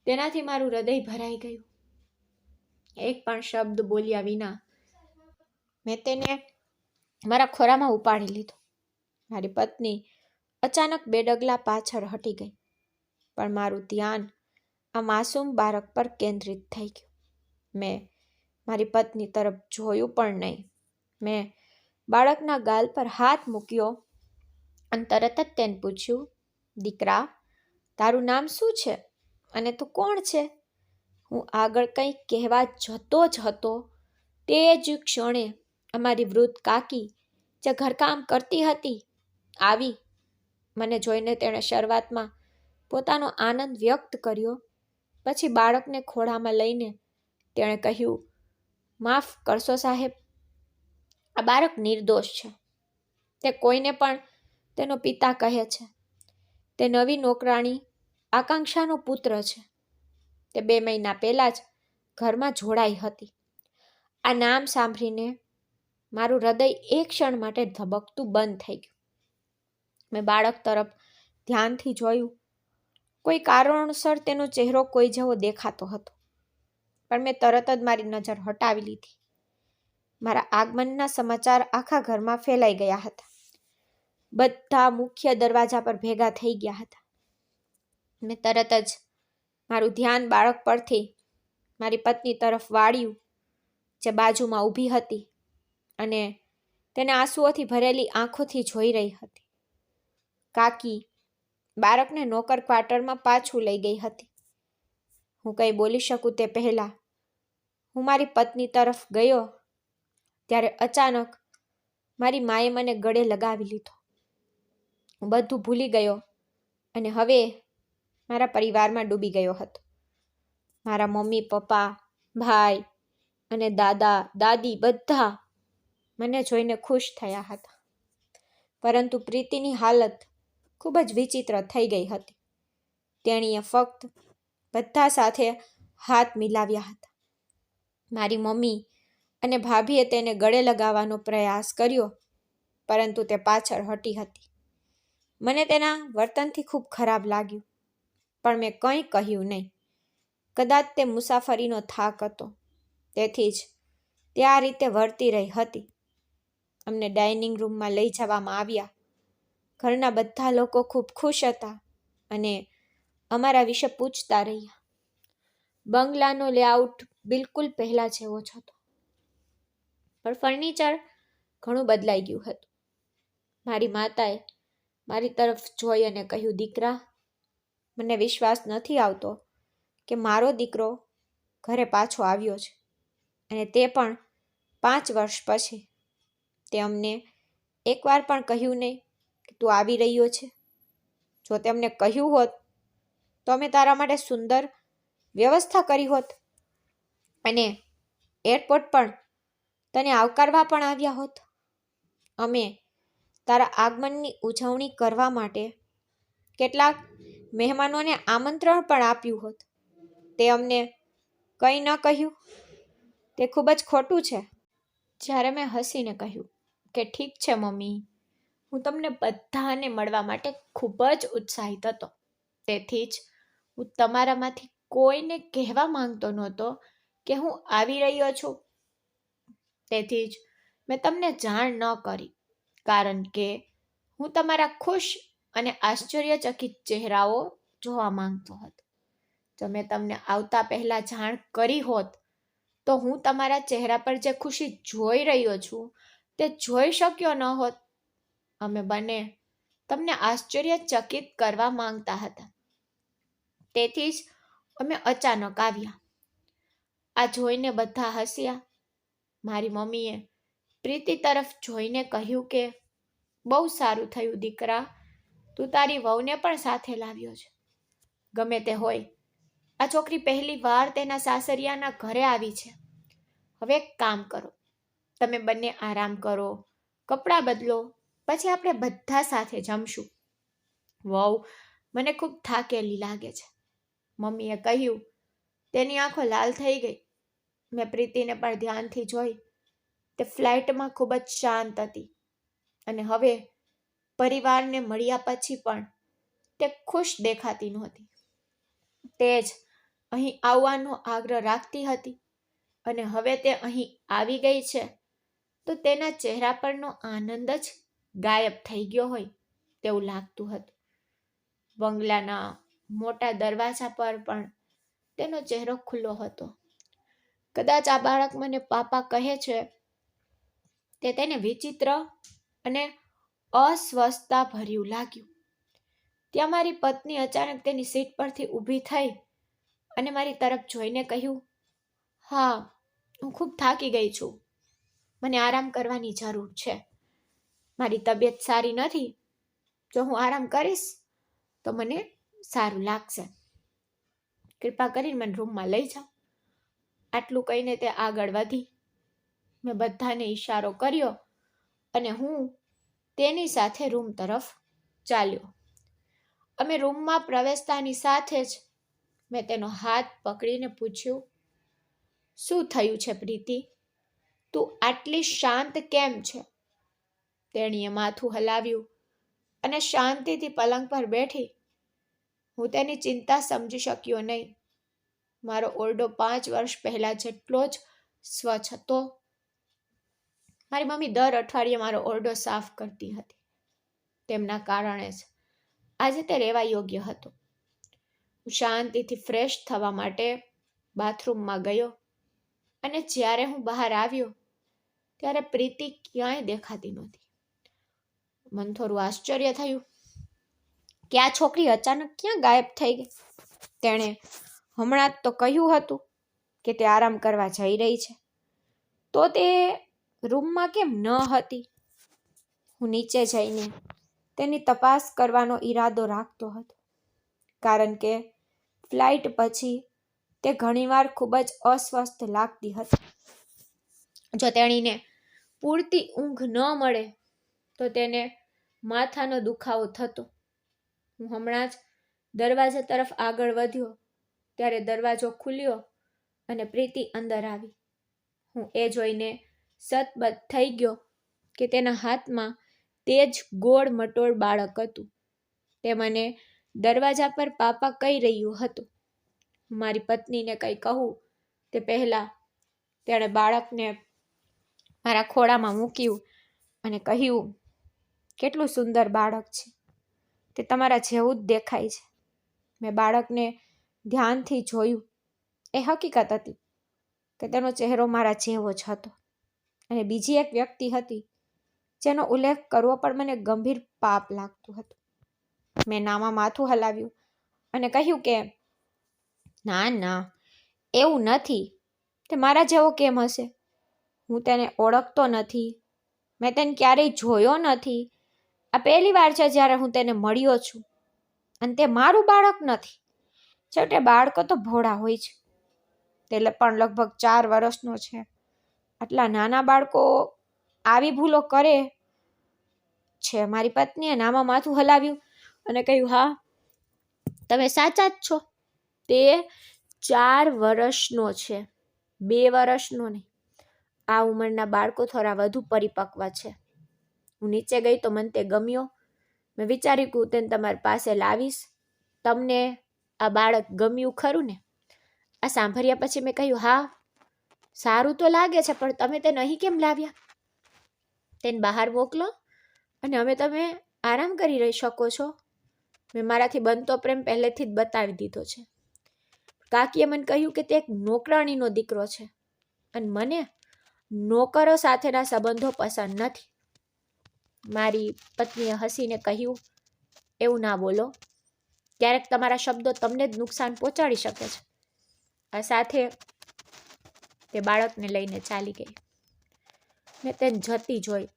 S1: તેનાથી મારું હૃદય ભરાઈ ગયું. એક પણ શબ્દ બોલ્યા વિના મેં તેને મારા ખોળામાં ઉપાડી લીધો. મારી પત્ની અચાનક 2 ડગલા પાછળ હટી ગઈ, પણ મારું ધ્યાન આ માસૂમ બાળક પર કેન્દ્રિત થઈ ગયું. મેં મારી પત્ની તરફ જોયું પણ નહીં. મેં બાળકના ગાલ પર હાથ મૂક્યો અને તરત જ તેને પૂછ્યું, દીકરા, તારું નામ શું છે અને તું કોણ છે? હું આગળ કંઈક કહેવા જતો જ હતો તે જ ક્ષણે અમારી વૃદ્ધ કાકી જે ઘરકામ કરતી હતી આવી. મને જોઈને તેણે શરૂઆતમાં પોતાનો આનંદ વ્યક્ત કર્યો. પછી બાળકને ખોળામાં લઈને તેણે કહ્યું, માફ કરશો સાહેબ, આ બાળક નિર્દોષ છે. તે કોઈને પણ તેનો પિતા કહે છે. તે નવી નોકરાણી આકાંક્ષાનો પુત્ર છે. તે 2 મહિના પહેલાં જ ઘરમાં જોડાઈ હતી. આ નામ સાંભળીને મારું હૃદય એક ક્ષણ માટે ધબકતું બંધ થઈ ગયું. મેં બાળક તરફ ધ્યાનથી જોયું. કોઈ કારણોસર તેનો ચહેરો કોઈ જેવો દેખાતો હતો, પણ મેં તરત જ મારી નજર હટાવી લીધી. મારા આગમનના સમાચાર આખા ઘરમાં ફેલાઈ ગયા હતા. બધા મુખ્ય દરવાજા પર ભેગા થઈ ગયા હતા. મેં તરત જ મારું ધ્યાન બાળક પરથી મારી પત્ની તરફ વાળ્યું. જે બાજુમાં ઊભી હતી અને તેને આંસુઓથી ભરેલી આંખોથી જોઈ રહી હતી. કાકી બાળકને નોકર ક્વાર્ટરમાં પાછું લઈ ગઈ હતી. હું કંઈ બોલી શકું તે પહેલાં હું મારી પત્ની તરફ ગયો ત્યારે અચાનક મારી માએ મને ગળે લગાવી લીધો. હું બધું ભૂલી ગયો અને હવે મારા પરિવારમાં ડૂબી ગયો હતો. મારા મમ્મી પપ્પા, ભાઈ અને દાદા દાદી બધા મને જોઈને ખુશ થયા હતા. પરંતુ પ્રીતિની હાલત ખૂબ જ વિચિત્ર થઈ ગઈ હતી. તેણીએ ફક્ત બધા સાથે હાથ મિલાવ્યા હતા. મારી મમ્મી અને ભાભીએ તેને ગળે લગાવવાનો પ્રયાસ કર્યો, પરંતુ તે પાછળ હટી હતી. મને તેના વર્તનથી ખૂબ ખરાબ લાગ્યું, પણ મેં કંઈ કહ્યું નહીં. કદાચ તે મુસાફરીનો થાક હતો, તેથી જ તે આ રીતે વર્તી રહી હતી. અમને ડાઇનિંગ રૂમમાં લઈ જવામાં આવ્યા. ઘરના બધા લોકો ખૂબ ખુશ હતા અને અમારા વિશે પૂછતા રહ્યા. બંગલાનો લેઆઉટ બિલકુલ પહેલા જેવો જ હતો, પણ ફર્નિચર ઘણું બદલાઈ ગયું હતું. મારી માતાએ મારી તરફ જોઈ અને કહ્યું, દીકરા, મને વિશ્વાસ નથી આવતો કે મારો દીકરો ઘરે પાછો આવ્યો છે, અને તે પણ 5 વર્ષ પછી. તે અમને એકવાર પણ કહ્યું નહીં કે તું આવી રહ્યો છે. જો તેમને કહ્યું હોત તો અમે તારા માટે સુંદર વ્યવસ્થા કરી હોત અને એરપોર્ટ પર તને આવકારવા પણ આવ્યા હોત. અમે તારા આગમનની ઉજવણી કરવા માટે કેટલાક મહેમાનોને આમંત્રણ પણ આપ્યું હોત. તે અમને કંઈ ન કહ્યું. તે ખૂબ જ ખોટું છે. જ્યારે મેં હસીને કહ્યું કે ઠીક છે મમ્મી, હું તમને બધાને મળવા માટે ખૂબ જ ઉત્સાહિત હતો, તેથી જ હું તમારામાંથી કોઈને કહેવા માંગતો નહોતો કે હું આવી રહ્યો છું. તેથી જ મેં તમને જાણ ન કરી, કારણ કે હું તમારા ખુશ અને આશ્ચર્યચકિત ચહેરાઓ જોવા માંગતો હતો. જો મેં તમને આવતા પહેલા જાણ કરી હોત તો હું તમારા ચહેરા પર જે ખુશી જોઈ રહ્યો છું તે જોઈ શક્યો ન હોત. અમે બંને તમને આશ્ચર્યચકિત કરવા માંગતા હતા, તેથી જ અમે અચાનક આવ્યા. આ જોઈને બધા હસ્યા. મારી મમ્મીએ પ્રીતિ તરફ જોઈને કહ્યું કે બહુ સારું થયું દીકરા, તું તારી વહુને પણ સાથે લાવ્યો છે. ગમે તે હોય, આ છોકરી પહેલી વાર તેના સાસરિયાના ઘરે આવી છે. હવે એક કામ કરો, તમે બંને આરામ કરો, કપડાં બદલો, પછી આપણે બધા સાથે જમશું. વહુ મને ખૂબ થાકેલી લાગે છે, મમ્મીએ કહ્યું. તેની આંખો લાલ થઈ ગઈ. મેં પ્રીતિને પણ ધ્યાનથી જોઈ. તે ફ્લાઇટમાં ખૂબ જ શાંત હતી અને હવે પરિવારને મળ્યા પછી પણ તે ખુશ દેખાતી નહોતી. તે જ અહીં આવવાનો આગ્રહ રાખતી હતી અને હવે તે અહીં આવી ગઈ છે તો તેના ચહેરા પરનો આનંદ જ ગાયબ થઈ ગયો હોય તેવું લાગતું હતું. બંગલાના મોટા દરવાજા પર પણ તેનો ચહેરો ખુલ્લો હતો. કદાચ આ બાળક મને પાપા કહે છે તે તેને વિચિત્ર અને અસ્વસ્થતા ભર્યું લાગ્યું. ત્યાં મારી પત્ની અચાનક તેની સીટ પરથી ઊભી થઈ અને મારી તરફ જોઈને કહ્યું, હા, હું ખૂબ થાકી ગઈ છું. મને આરામ કરવાની જરૂર છે. મારી તબિયત સારી નથી. જો હું આરામ કરીશ તો મને સારું લાગશે. કૃપા કરીને મને રૂમમાં લઈ જાઓ. આટલું કહીને તે આગળ વધી. મેં બધાને ઈશારો કર્યો અને હું તેની સાથે રૂમ તરફ ચાલ્યો. અમે રૂમમાં પ્રવેશતાની સાથે જ મેં તેનો હાથ પકડીને પૂછ્યું, શું થયું છે પ્રીતિ? તું આટલી શાંત કેમ છે? તેણીએ માથું હલાવ્યું અને શાંતિથી પલંગ પર બેઠી. હું તેની ચિંતા સમજી શક્યો નહીં. મારો ઓરડો 5 વર્ષ પહેલા જેટલો જ સ્વચ્છ હતો. મારી મમ્મી દર અઠવાડિયે મારો ઓરડો સાફ કરતી હતી. તેમના કારણે જ આજે તે રહેવા યોગ્ય હતો. હું શાંતિથી ફ્રેશ થવા માટે બાથરૂમમાં ગયો.
S2: અને જ્યારે હું બહાર આવ્યો ત્યારે પ્રીતિ ક્યાંય દેખાતી નહોતી. મને થોડું આશ્ચર્ય થયું કે આ છોકરી અચાનક ક્યાં ગાયબ થઈ ગઈ. તેણે હમણાં જ તો કહ્યું હતું કે તે આરામ કરવા જઈ રહી છે, તો તે રૂમમાં કેમ ન હતી? હું નીચે જઈને તેની તપાસ કરવાનો ઈરાદો રાખતો હતો, કારણ કે ફ્લાઇટ પછી તે ઘણીવાર ખૂબ જ અસ્વસ્થ લાગતી હતી. જો તેણીને પૂરતી ઊંઘ ન મળે તો તેને માથાનો દુખાવો થતો. હું હમણાં જ દરવાજા તરફ આગળ વધ્યો ત્યારે દરવાજો ખુલ્યો અને પ્રીતિ અંદર આવી. હું એ જોઈને સતબત થઈ ગયો કે તેના હાથમાં તે જ ગોળ મટોળ બાળક હતું. તે મને દરવાજા પર પાપા કહી રહ્યું હતું. મારી પત્નીને કંઈ કહું તે પહેલા તેણે બાળકને મારા ખોળામાં મૂક્યું અને કહ્યું, કેટલું સુંદર બાળક છે, તે તમારા જેવું જ દેખાય છે. મેં બાળકને ધ્યાનથી જોયું. એ હકીકત હતી કે તેનો ચહેરો મારા જેવો જ હતો. અને બીજી એક વ્યક્તિ હતી જેનો ઉલ્લેખ કરવો પણ મને ગંભીર પાપ લાગતું હતું. મેં નામાં માથું હલાવ્યું અને કહ્યું કે ના ના, એવું નથી. તે મારા જેવો કેમ હશે? હું તેને ઓળખતો નથી. મેં તેને ક્યારેય જોયો નથી. આ પહેલી વાર છે જ્યારે હું તેને મળ્યો છું. અને તે મારું બાળક નથી. છેવટે બાળકો તો ભોળા હોય છે. તે પણ લગભગ 4 વર્ષનો છે. આટલા નાના બાળકો આવી ભૂલો કરે છે. મારી પત્નીએ નામાં માથું હલાવ્યું અને કહ્યું, હા, તમે સાચા જ છો. તે 4 વર્ષનો છે, 2 વર્ષનો નહીં. આ ઉંમરના બાળકો થોડા વધુ પરિપક્વ છે. હું નીચે ગઈ તો મને તે ગમ્યો. મેં વિચાર્યું કે હું તેને તમારી પાસે લાવીશ. તમને આ બાળક ગમ્યું ખરું ને? આ સાંભળ્યા પછી મેં કહ્યું, હા, સારું તો લાગે છે, પણ તમે તેને અહીં કેમ લાવ્યા? તેને બહાર મોકલો અને તમે આરામ કરી રહી શકો છો. મેં મારાથી બનતો પ્રેમ પહેલેથી જ બતાવી દીધો છે. કાકીએ મને કહ્યું કે તે એક નોકરાણીનો દીકરો છે અને મને નોકરો સાથેના સંબંધો પસંદ નથી. મારી પત્નીએ હસીને કહ્યું, એવું ના બોલો. ક્યારેક તમારા શબ્દો તમને જ નુકસાન પહોંચાડી શકે છે. આ સાથે તે બાળકને લઈને ચાલી ગઈ. મેં તેને જતી જોઈ.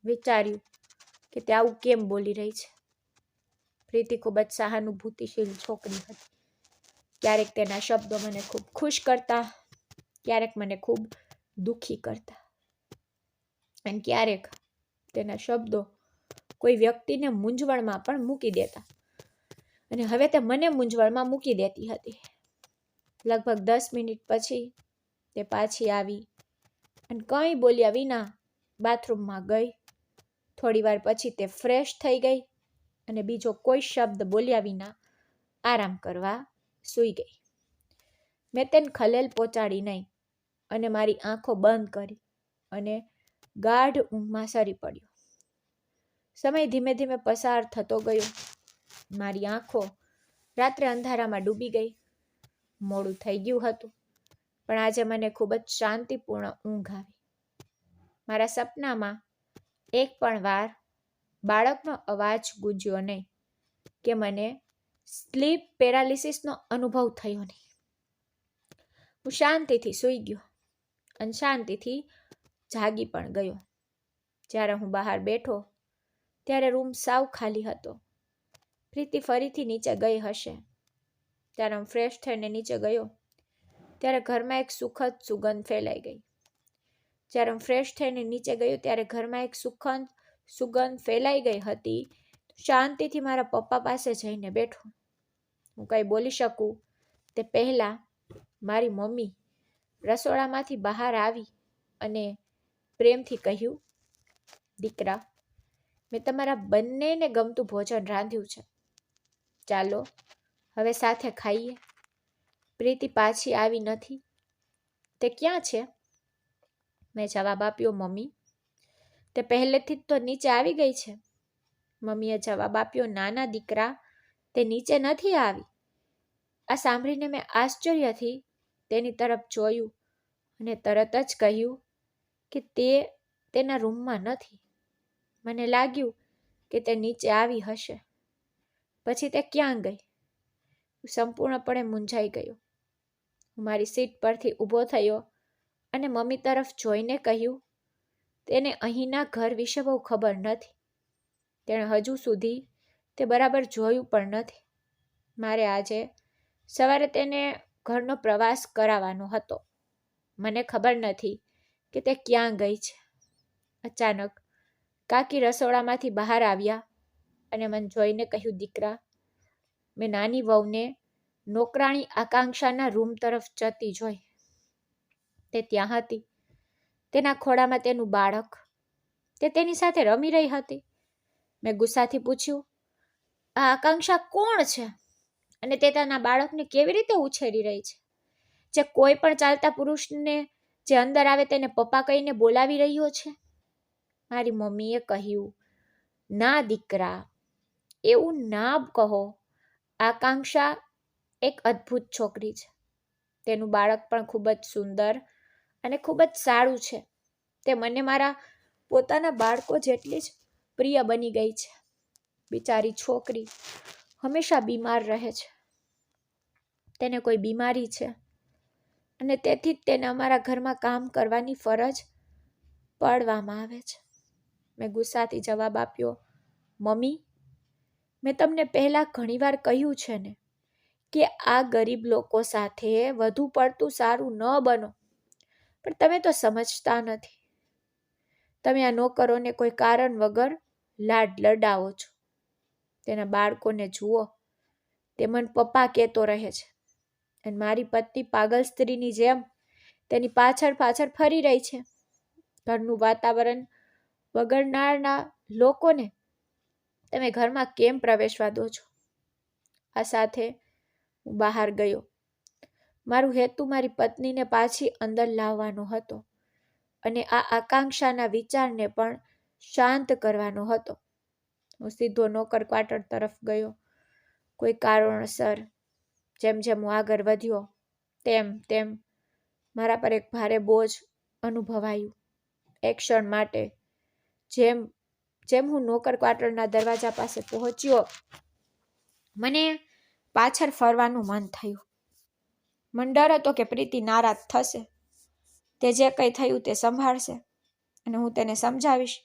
S2: વિચાર્યું કે તે આવું કેમ બોલી રહી છે. પ્રીતિ ખૂબ જ સહાનુભૂતિશીલ છોકરી હતી. ક્યારેક તેના શબ્દો મને ખૂબ ખુશ કરતા, ક્યારેક મને ખૂબ દુઃખી કરતા, અને ક્યારેક તેના શબ્દો કોઈ વ્યક્તિને મૂંઝવણમાં પણ મૂકી દેતા. અને હવે તે મને મૂંઝવણમાં મૂકી દેતી હતી. લગભગ 10 મિનિટ પછી તે પાછી આવી અને કંઈ બોલ્યા વિના બાથરૂમમાં ગઈ. થોડી વાર પછી તે ફ્રેશ થઈ ગઈ અને બીજો કોઈ શબ્દ બોલ્યા વિના આરામ કરવા સૂઈ ગઈ. મેં તેને ખલેલ પહોંચાડી નહીં અને મારી આંખો બંધ કરી અને ગાઢ ઊંઘમાં સરી પડ્યો. સમય ધીમે ધીમે પસાર થતો ગયો. મારી આંખો રાત્રે અંધારામાં ડૂબી ગઈ. મોડું થઈ ગયું હતું, પણ આજે મને ખૂબ જ શાંતિપૂર્ણ ઊંઘ આવી. મારા સપનામાં એક પણ વાર બાળકનો અવાજ ગૂંજ્યો નહીં કે મને સ્લીપ પેરાલિસિસનો અનુભવ થયો નહીં. હું શાંતિથી સૂઈ ગયો અને શાંતિથી જાગી પણ ગયો. જ્યારે હું બહાર બેઠો ત્યારે રૂમ સાવ ખાલી હતો. પ્રીતિ ફરીથી નીચે ગઈ હશે. ત્યારે હું ફ્રેશ થઈને નીચે ગયો ત્યારે ઘરમાં એક સુખદ સુગંધ ફેલાઈ ગઈ. જ્યારે હું ફ્રેશ થઈને નીચે ગયો ત્યારે ઘરમાં એક સુખદ સુગંધ ફેલાઈ ગઈ હતી. શાંતિથી મારા પપ્પા પાસે જઈને બેઠો. હું કંઈ બોલી શકું તે પહેલાં મારી મમ્મી રસોડામાંથી બહાર આવી અને પ્રેમથી કહ્યું, દીકરા, મેં તમારા બંનેને ગમતું ભોજન રાંધ્યું છે. ચાલો હવે સાથે ખાઈએ. પ્રીતિ પાછી આવી નથી. તે ક્યાં છે? મેં જવાબ આપ્યો, મમ્મી, તે પહેલેથી જ તો નીચે આવી ગઈ છે. મમ્મીએ જવાબ આપ્યો, નાના દીકરા, તે નીચે નથી આવી. આ સાંભળીને મેં આશ્ચર્યથી તેની તરફ જોયું અને તરત જ કહ્યું કે તે તેના રૂમમાં નથી. મને લાગ્યું કે તે નીચે આવી હશે. પછી તે ક્યાં ગઈ? હું સંપૂર્ણપણે મૂંઝાઈ ગયો. હું મારી સીટ પરથી ઊભો થયો અને મમ્મી તરફ જોઈને કહ્યું, તેને અહીંના ઘર વિશે બહુ ખબર નથી. તેણે હજુ સુધી તે બરાબર જોયું પણ નથી. મારે આજે સવારે તેને ઘરનો પ્રવાસ કરાવવાનો હતો. મને ખબર નથી કે તે ક્યાં ગઈ છે. અચાનક કાકી રસોડામાંથી બહાર આવ્યા અને મને જોઈને કહ્યું, દીકરા. મેં નાની વહુને નોકરાણી આકાંક્ષાના રૂમ તરફ જતી જોઈ. તે ત્યાં હતી. તેના ખોળામાં તેનું બાળક. તે તેની સાથે રમી રહી હતી. મેં ગુસ્સાથી પૂછ્યું, આ આકાંક્ષા કોણ છે? અને તે તેના બાળકને કેવી રીતે ઉછેરી રહી છે? જે કોઈ પણ ચાલતા પુરુષને જે અંદર આવે તેને પપ્પા કહીને બોલાવી રહ્યો છે? મારી મમ્મીએ કહ્યું, ના દીકરા, એવું ના કહો. આકાંક્ષા એક અદ્ભુત છોકરી છે. તેનું બાળક પણ ખૂબ જ સુંદર અને ખૂબ જ સારું છે. તે મને મારા પોતાના બાળકો જેટલી જ પ્રિય બની ગઈ છે. બિચારી છોકરી હંમેશા બીમાર રહે છે. તેને કોઈ બીમારી છે અને તેથી જ તેને અમારા ઘરમાં કામ કરવાની ફરજ પાડવામાં આવે છે. મેં ગુસ્સાથી જવાબ આપ્યો, મમ્મી, મેં તમને પહેલાં ઘણીવાર કહ્યું છે ને કે આ ગરીબ લોકો સાથે વધુ પડતું સારું ન બનો. પણ તમે તો સમજતા નથી. તમે આ નોકરોને કોઈ કારણ વગર લાડ લડાવો છો. તેના બાળકોને જુઓ, તે મને પપ્પા કહેતો રહે છે. અને મારી પત્ની પાગલ સ્ત્રીની જેમ તેની પાછળ પાછળ ફરી રહી છે. ઘરનું વાતાવરણ બગડનારના લોકોને તમે ઘરમાં કેમ પ્રવેશવા દો છો? આ સાથે હું બહાર ગયો. મારું હેતુ મારી પત્નીને પાછી અંદર લાવવાનો હતો અને આ આકાંક્ષાના વિચારને પણ શાંત કરવાનો હતો. હું સીધો નોકર ક્વાર્ટર તરફ ગયો. કોઈ કારણસર જેમ જેમ હું આગળ વધ્યો તેમ તેમ મારા પર એક ભારે બોજ અનુભવાયું. એક ક્ષણ માટે જેમ જેમ હું નોકર ક્વાર્ટરના દરવાજા પાસે પહોંચ્યો, મને પાછળ ફરવાનું મન થયું. મને ડર હતો કે પ્રીતિ નારાજ થશે. તે જે કંઈ થયું તે સંભાળશે અને હું તેને સમજાવીશ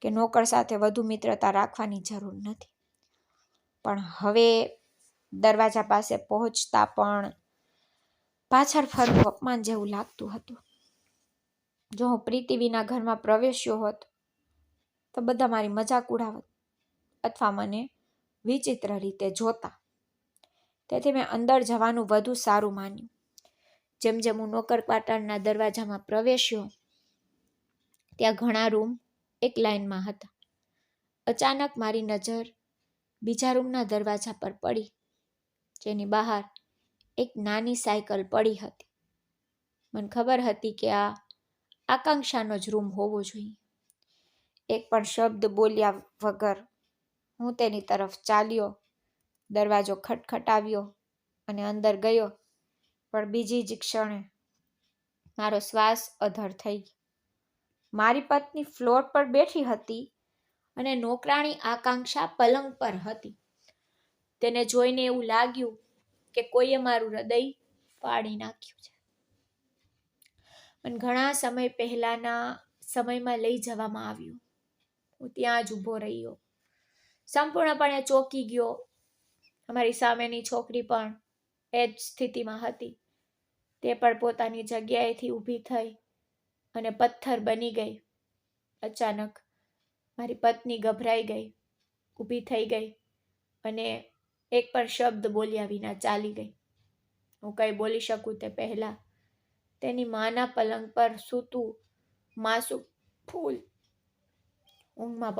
S2: કે નોકર સાથે વધુ મિત્રતા રાખવાની જરૂર નથી. પણ હવે દરવાજા પાસે પહોંચતા પણ પાછળ ફરવું અપમાન જેવું લાગતું હતું. જો હું પ્રીતિ વિના ઘરમાં પ્રવેશ્યો હોત તો બધા મારી મજાક ઉડાવત અથવા મને વિચિત્ર રીતે જોતા. તેથી મેં અંદર જવાનું વધુ સારું માન્યું. જેમ જેમ હું નોકર ક્વાર્ટરના દરવાજામાં પ્રવેશ્યો ત્યાં ઘણા રૂમ એક લાઈનમાં હતા. અચાનક મારી નજર બીજા રૂમના દરવાજા પર પડી, જેની બહાર એક નાની સાયકલ પડી હતી. મને ખબર હતી કે આ આકાંક્ષાનો જ રૂમ હોવો જોઈએ. એક પણ શબ્દ બોલ્યા વગર હું તેની તરફ ચાલ્યો. દરવાજો ખટખટાવ્યો અને અંદર ગયો. પણ બીજી જ ક્ષણે મારો શ્વાસ અધર થઈ ગયો. મારી પત્ની ફ્લોર પર બેઠી હતી અને નોકરાણી આકાંક્ષા પલંગ પર હતી. તેને જોઈને એવું લાગ્યું કે કોઈએ મારું હૃદય ફાડી નાખ્યું છે. મને ઘણા સમય પહેલાના સમયમાં લઈ જવામાં આવ્યું. હું ત્યાં જ ઊભો રહ્યો, સંપૂર્ણપણે ચોંકી ગયો. અમારી સામેની છોકરી પણ એ જ સ્થિતિમાં હતી. તે પણ પોતાની જગ્યાએથી ઊભી થઈ અને પથ્થર બની ગઈ. અચાનક મારી પત્ની ગભરાઈ ગઈ, ઊભી થઈ ગઈ અને એક પણ શબ્દ બોલ્યા વિના ચાલી ગઈ. હું કંઈ બોલી શકું તે પહેલા તેની માના પલંગ પર સૂતું માસૂમ ફૂલ ઊંઘમાં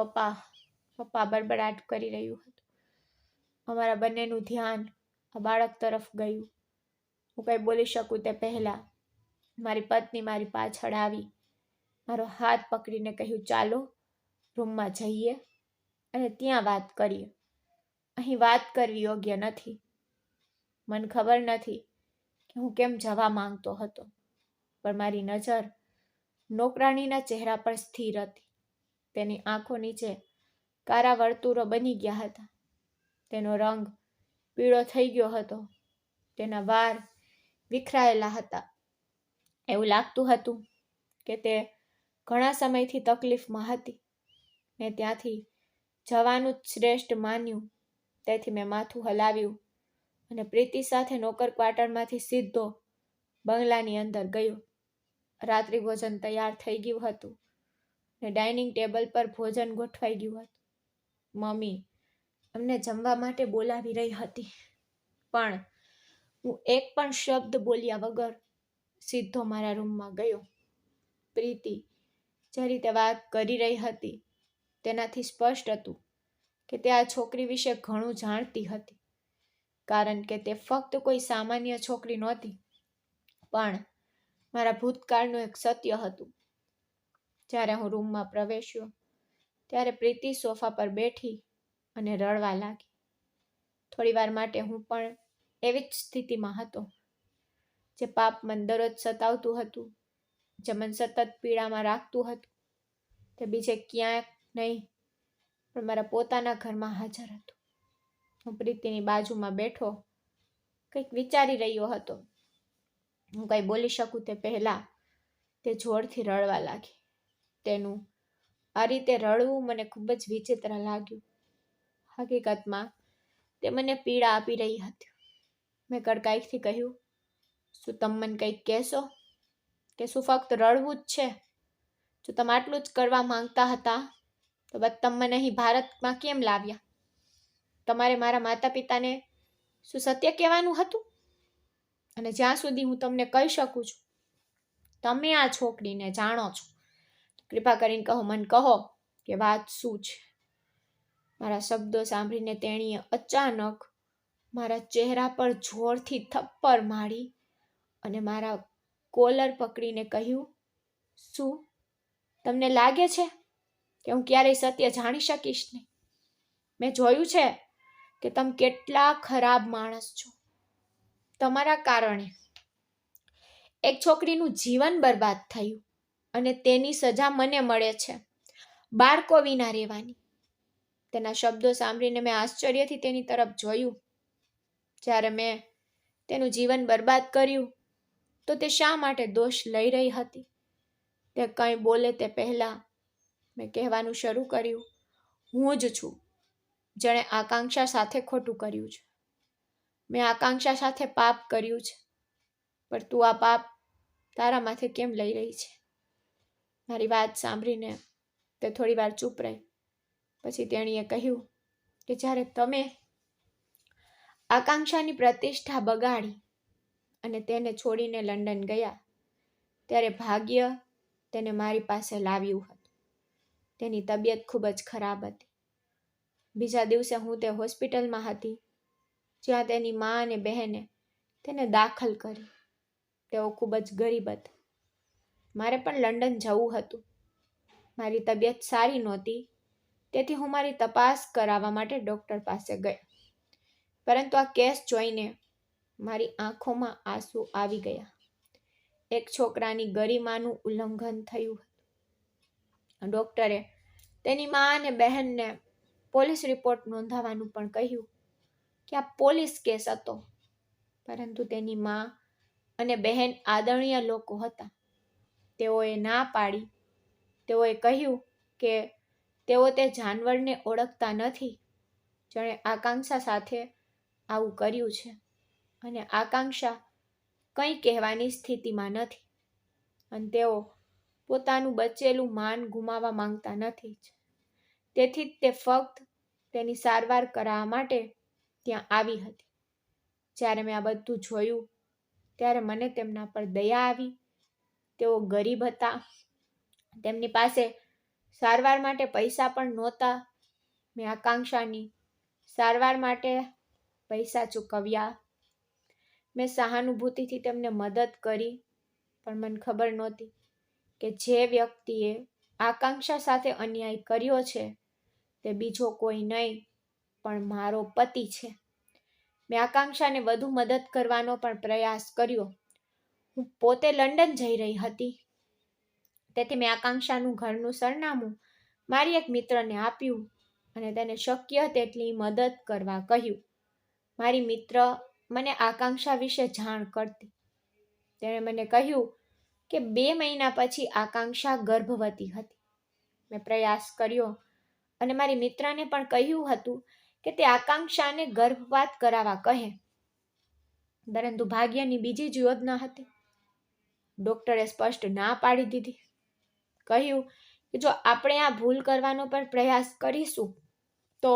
S2: પપ્પા બડબડાટ કરી રહ્યું હતું. અમારા બંનેનું ધ્યાન આ બાળક તરફ ગયું. હું કંઈ બોલી શકું તે પહેલા મારી પત્ની મારી પાછળ આવી, મારો હાથ પકડીને કહ્યું, ચાલો રૂમમાં જઈએ અને ત્યાં વાત કરીએ. અહીં વાત કરવી યોગ્ય નથી. મને ખબર નથી કે હું કેમ જવા માંગતો હતો. પણ મારી નજર નોકરાણીના ચહેરા પર સ્થિર હતી. તેની આંખો નીચે કારા વર્તુળો બની ગયા હતા. તેનો રંગ પીળો થઈ ગયો હતો. તેના વાળ વિખરાયેલા હતા. એવું લાગતું હતું કે તે ઘણા સમયથી તકલીફમાં હતી ને ત્યાંથી જવાનું જ શ્રેષ્ઠ માન્યું. તેથી મેં માથું હલાવ્યું અને પ્રીતિ સાથે નોકર ક્વાર્ટરમાંથી સીધો બંગલાની અંદર ગયો. રાત્રિ ભોજન તૈયાર થઈ ગયું હતું ને ડાઇનિંગ ટેબલ પર ભોજન ગોઠવાઈ ગયું હતું. મમ્મી અમને જમવા માટે બોલાવી રહી હતી, પણ હું એક પણ શબ્દ બોલ્યા વગર સીધો મારા રૂમમાં ગયો. પ્રીતિ જે રીતે વાત કરી રહી હતી તેનાથી સ્પષ્ટ હતું કે તે આ છોકરી વિશે ઘણું જાણતી હતી, કારણ કે તે ફક્ત કોઈ સામાન્ય છોકરી નહોતી, પણ મારા ભૂતકાળનું એક સત્ય હતું. જ્યારે હું રૂમમાં પ્રવેશ્યો ત્યારે પ્રીતિ સોફા પર બેઠી અને રડવા લાગી. થોડી વાર માટે હું પણ એવી જ સ્થિતિમાં હતો. જે પાપ મન દરરોજ સતાવતું હતું, જે મન સતત પીડામાં રાખતું હતું, તે બીજે ક્યાંક નહીં પણ મારા પોતાના ઘરમાં હાજર હતું. હું પ્રીતિની બાજુમાં બેઠો કંઈક વિચારી રહ્યો હતો. હું કંઈ બોલી શકું તે પહેલાં તે જોરથી રડવા લાગી. તેનું આ રીતે રડવું મને ખૂબ જ વિચિત્ર લાગ્યું. હકીકતમાં તે મને પીડા આપી રહી હતી. મેં કડકાઈથી કહ્યું, શું તમે મને કંઈક કહેશો કે શું ફક્ત રડવું જ છે? જો તમે આટલું જ કરવા માંગતા હતા તો બસ તમે મને અહીં ભારતમાં કેમ લાવ્યા? તમારે મારા માતા પિતાને શું સત્ય કહેવાનું હતું? અને જ્યાં સુધી હું તમને કહી શકું છું, તમે આ છોકરીને જાણો છો. કૃપા કરીને કહો, મને કહો કે વાત શું છે. મારા શબ્દો સાંભળીને તેણીએ અચાનક મારા ચહેરા પર જોરથી થપ્પડ મારી અને મારા કોલર પકડીને કહ્યું, શું તમને લાગે છે કે હું ક્યારેય સત્ય જાણી શકીશ નહીં? મેં જોયું છે કે તમે કેટલા ખરાબ માણસ છો. તમારા કારણે એક છોકરીનું જીવન બરબાદ થયું અને તેની સજા મને મળે છે, બાળકો વિના રહેવાની. તેના શબ્દો સાંભળીને મેં આશ્ચર્યથી તેની તરફ જોયું. જ્યારે મેં તેનું જીવન બરબાદ કર્યું તો તે શા માટે દોષ લઈ રહી હતી? તે કંઈ બોલે તે પહેલાં મેં કહેવાનું શરૂ કર્યું, હું જ છું જેણે આકાંક્ષા સાથે ખોટું કર્યું છે. મેં આકાંક્ષા સાથે પાપ કર્યું છે, પણ તું આ પાપ તારા માથે કેમ લઈ રહી છે? મારી વાત સાંભળીને તે થોડી વાર ચૂપ રહી. પછી તેણીએ કહ્યું કે જ્યારે તમે આકાંક્ષાની પ્રતિષ્ઠા બગાડી અને તેને છોડીને લંડન ગયા ત્યારે ભાગ્ય તેને મારી પાસે લાવ્યું હતું. તેની તબિયત ખૂબ જ ખરાબ હતી. બીજા દિવસે હું તે હોસ્પિટલમાં હતી જ્યાં તેની મા અને બહેને તેને દાખલ કરી. તેઓ ખૂબ જ ગરીબ હતા. મારે પણ લંડન જવું હતું. મારી તબિયત સારી નહોતી, તેથી હું મારી તપાસ કરાવવા માટે ડૉક્ટર પાસે ગઈ. પરંતુ આ કેસ જોઈને મારી આંખોમાં આંસુ આવી ગયા. એક છોકરાની ગરિમાનું ઉલ્લંઘન થયું હતું. ડૉક્ટરે તેની મા અને બહેનને પોલીસ રિપોર્ટ નોંધાવવાનું પણ કહ્યું કે આ પોલીસ કેસ હતો, પરંતુ તેની મા અને બહેન આદરણીય લોકો હતા. તેઓએ ના પાડી. તેઓએ કહ્યું કે તેઓ તે જાનવરને ઓળખતા નથી જેણે આકાંક્ષા સાથે આવું કર્યું છે અને આકાંક્ષા કંઈ કહેવાની સ્થિતિમાં નથી અને તેઓ પોતાનું બચેલું માન ગુમાવવા માંગતા નથી. તેથી જ તે ફક્ત તેની સારવાર કરાવવા માટે ત્યાં આવી હતી. જ્યારે મેં આ બધું જોયું ત્યારે મને તેમના પર દયા આવી. તેઓ ગરીબ હતા. તેમની પાસે સારવાર માટે પૈસા પણ નહોતા. મેં આકાંક્ષાની સારવાર માટે પૈસા ચૂકવ્યા. મેં સહાનુભૂતિથી તેમને મદદ કરી, પણ મને ખબર નહોતી કે જે વ્યક્તિએ આકાંક્ષા સાથે અન્યાય કર્યો છે તે બીજો કોઈ નહીં પણ મારો પતિ છે. મેં આકાંક્ષાને વધુ મદદ કરવાનો પણ પ્રયાસ કર્યો.
S1: હું પોતે લંડન જઈ રહી હતી, તેથી મેં આકાંક્ષાનું ઘરનું સરનામું મારી એક મિત્રને આપ્યું અને તેને શક્ય તેટલી મદદ કરવા કહ્યું. મારી મિત્ર મને આકાંક્ષા વિશે જાણ કરતી. તેણે મને કહ્યું કે 2 મહિના પછી આકાંક્ષા ગર્ભવતી હતી. મેં પ્રયાસ કર્યો અને મારી મિત્રને પણ કહ્યું હતું કે તે આકાંક્ષાને ગર્ભપાત કરાવવા કહે, પરંતુ ભાગ્યની બીજી જ યોજના હતી. ડોક્ટરે સ્પષ્ટ ના પાડી દીધી. કહ્યું કે જો આપણે આ ભૂલ કરવાનો પણ પ્રયાસ કરીશું તો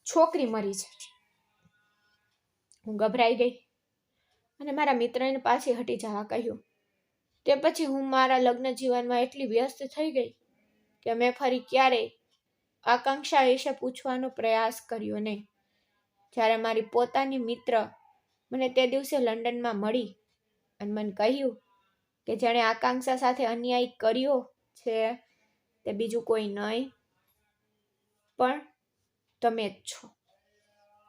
S1: છોકરી મરી જશે. હું ગભરાઈ ગઈ અને મારા મિત્રને પાછી હટી જવા કહ્યું. તે પછી હું મારા લગ્ન જીવનમાં એટલી વ્યસ્ત થઈ ગઈ કે મેં ફરી ક્યારેય આકાંક્ષા વિશે પૂછવાનો પ્રયાસ કર્યો નહીં. જ્યારે મારી પોતાની મિત્ર મને તે દિવસે લંડનમાં મળી અને મને કહ્યું કે જેણે આકાંક્ષા સાથે અન્યાય કર્યો છે તે બીજું કોઈ નહીં પણ તમે જ છો,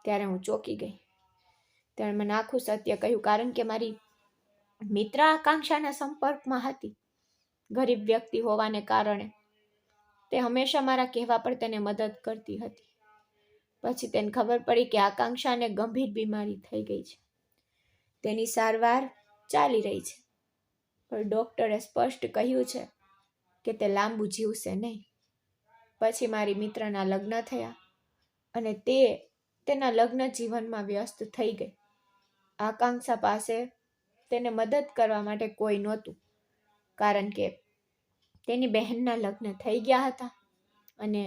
S1: ત્યારે હું ચોંકી ગઈ. તેણે મને આખું સત્ય કહ્યું, કારણ કે મારી મિત્ર આકાંક્ષાના સંપર્કમાં હતી. ગરીબ વ્યક્તિ હોવાને કારણે તે હંમેશા મારા કહેવા પર તેને મદદ કરતી હતી. પછી તેને ખબર પડી કે આકાંક્ષાને ગંભીર બીમારી થઈ ગઈ છે. તેની સારવાર ચાલી રહી છે, પણ ડોક્ટરે સ્પષ્ટ કહ્યું છે કે તે લાંબુ જીવશે નહીં. પછી મારી મિત્રના લગ્ન થયા અને તે તેના લગ્ન જીવનમાં વ્યસ્ત થઈ ગઈ. આકાંક્ષા પાસે તેને મદદ કરવા માટે કોઈ નહોતું, કારણ કે તેની બહેનના લગ્ન થઈ ગયા હતા અને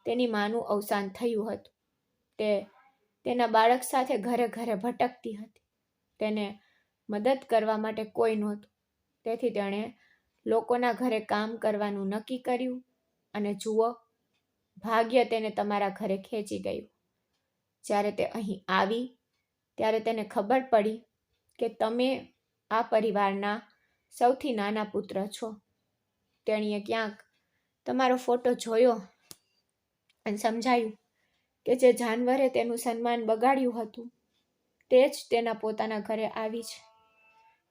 S1: તેની માનું અવસાન થયું હતું. તે તેના બાળક સાથે ઘરે ઘરે ભટકતી હતી. તેને મદદ કરવા માટે કોઈ નહોતું, તેથી તેણે લોકોના ઘરે કામ કરવાનું નક્કી કર્યું અને જુઓ, ભાગ્ય તેને તમારા ઘરે ખેંચી ગયું. જ્યારે તે અહીં આવી ત્યારે તેને ખબર પડી કે તમે આ પરિવારના સૌથી નાના પુત્ર છો. તેણીએ ક્યાંક તમારો ફોટો જોયો અને સમજાયું કે જે જાનવરે તેનું સન્માન બગાડ્યું હતું તે જ તેના પોતાના ઘરે આવી છે.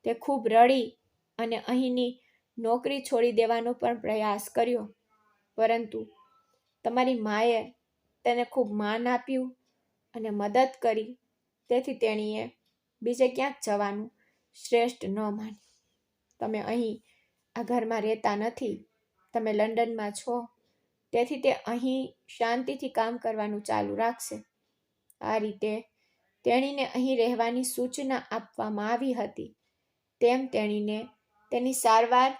S1: તે ખૂબ રડી અને અહીંની નોકરી છોડી દેવાનો પણ પ્રયાસ કર્યો, પરંતુ તમારી માએ તેને ખૂબ માન આપ્યું અને મદદ કરી, તેથી તેણીએ બીજે ક્યાંક જવાનું શ્રેષ્ઠ ન માન્યું. તમે અહીં આ ઘરમાં રહેતા નથી, તમે લંડનમાં છો, તેથી તે અહીં શાંતિથી કામ કરવાનું ચાલુ રાખશે. આ રીતે તેણીને અહીં રહેવાની સૂચના આપવામાં આવી હતી. તેમ તેણીને તેની સારવાર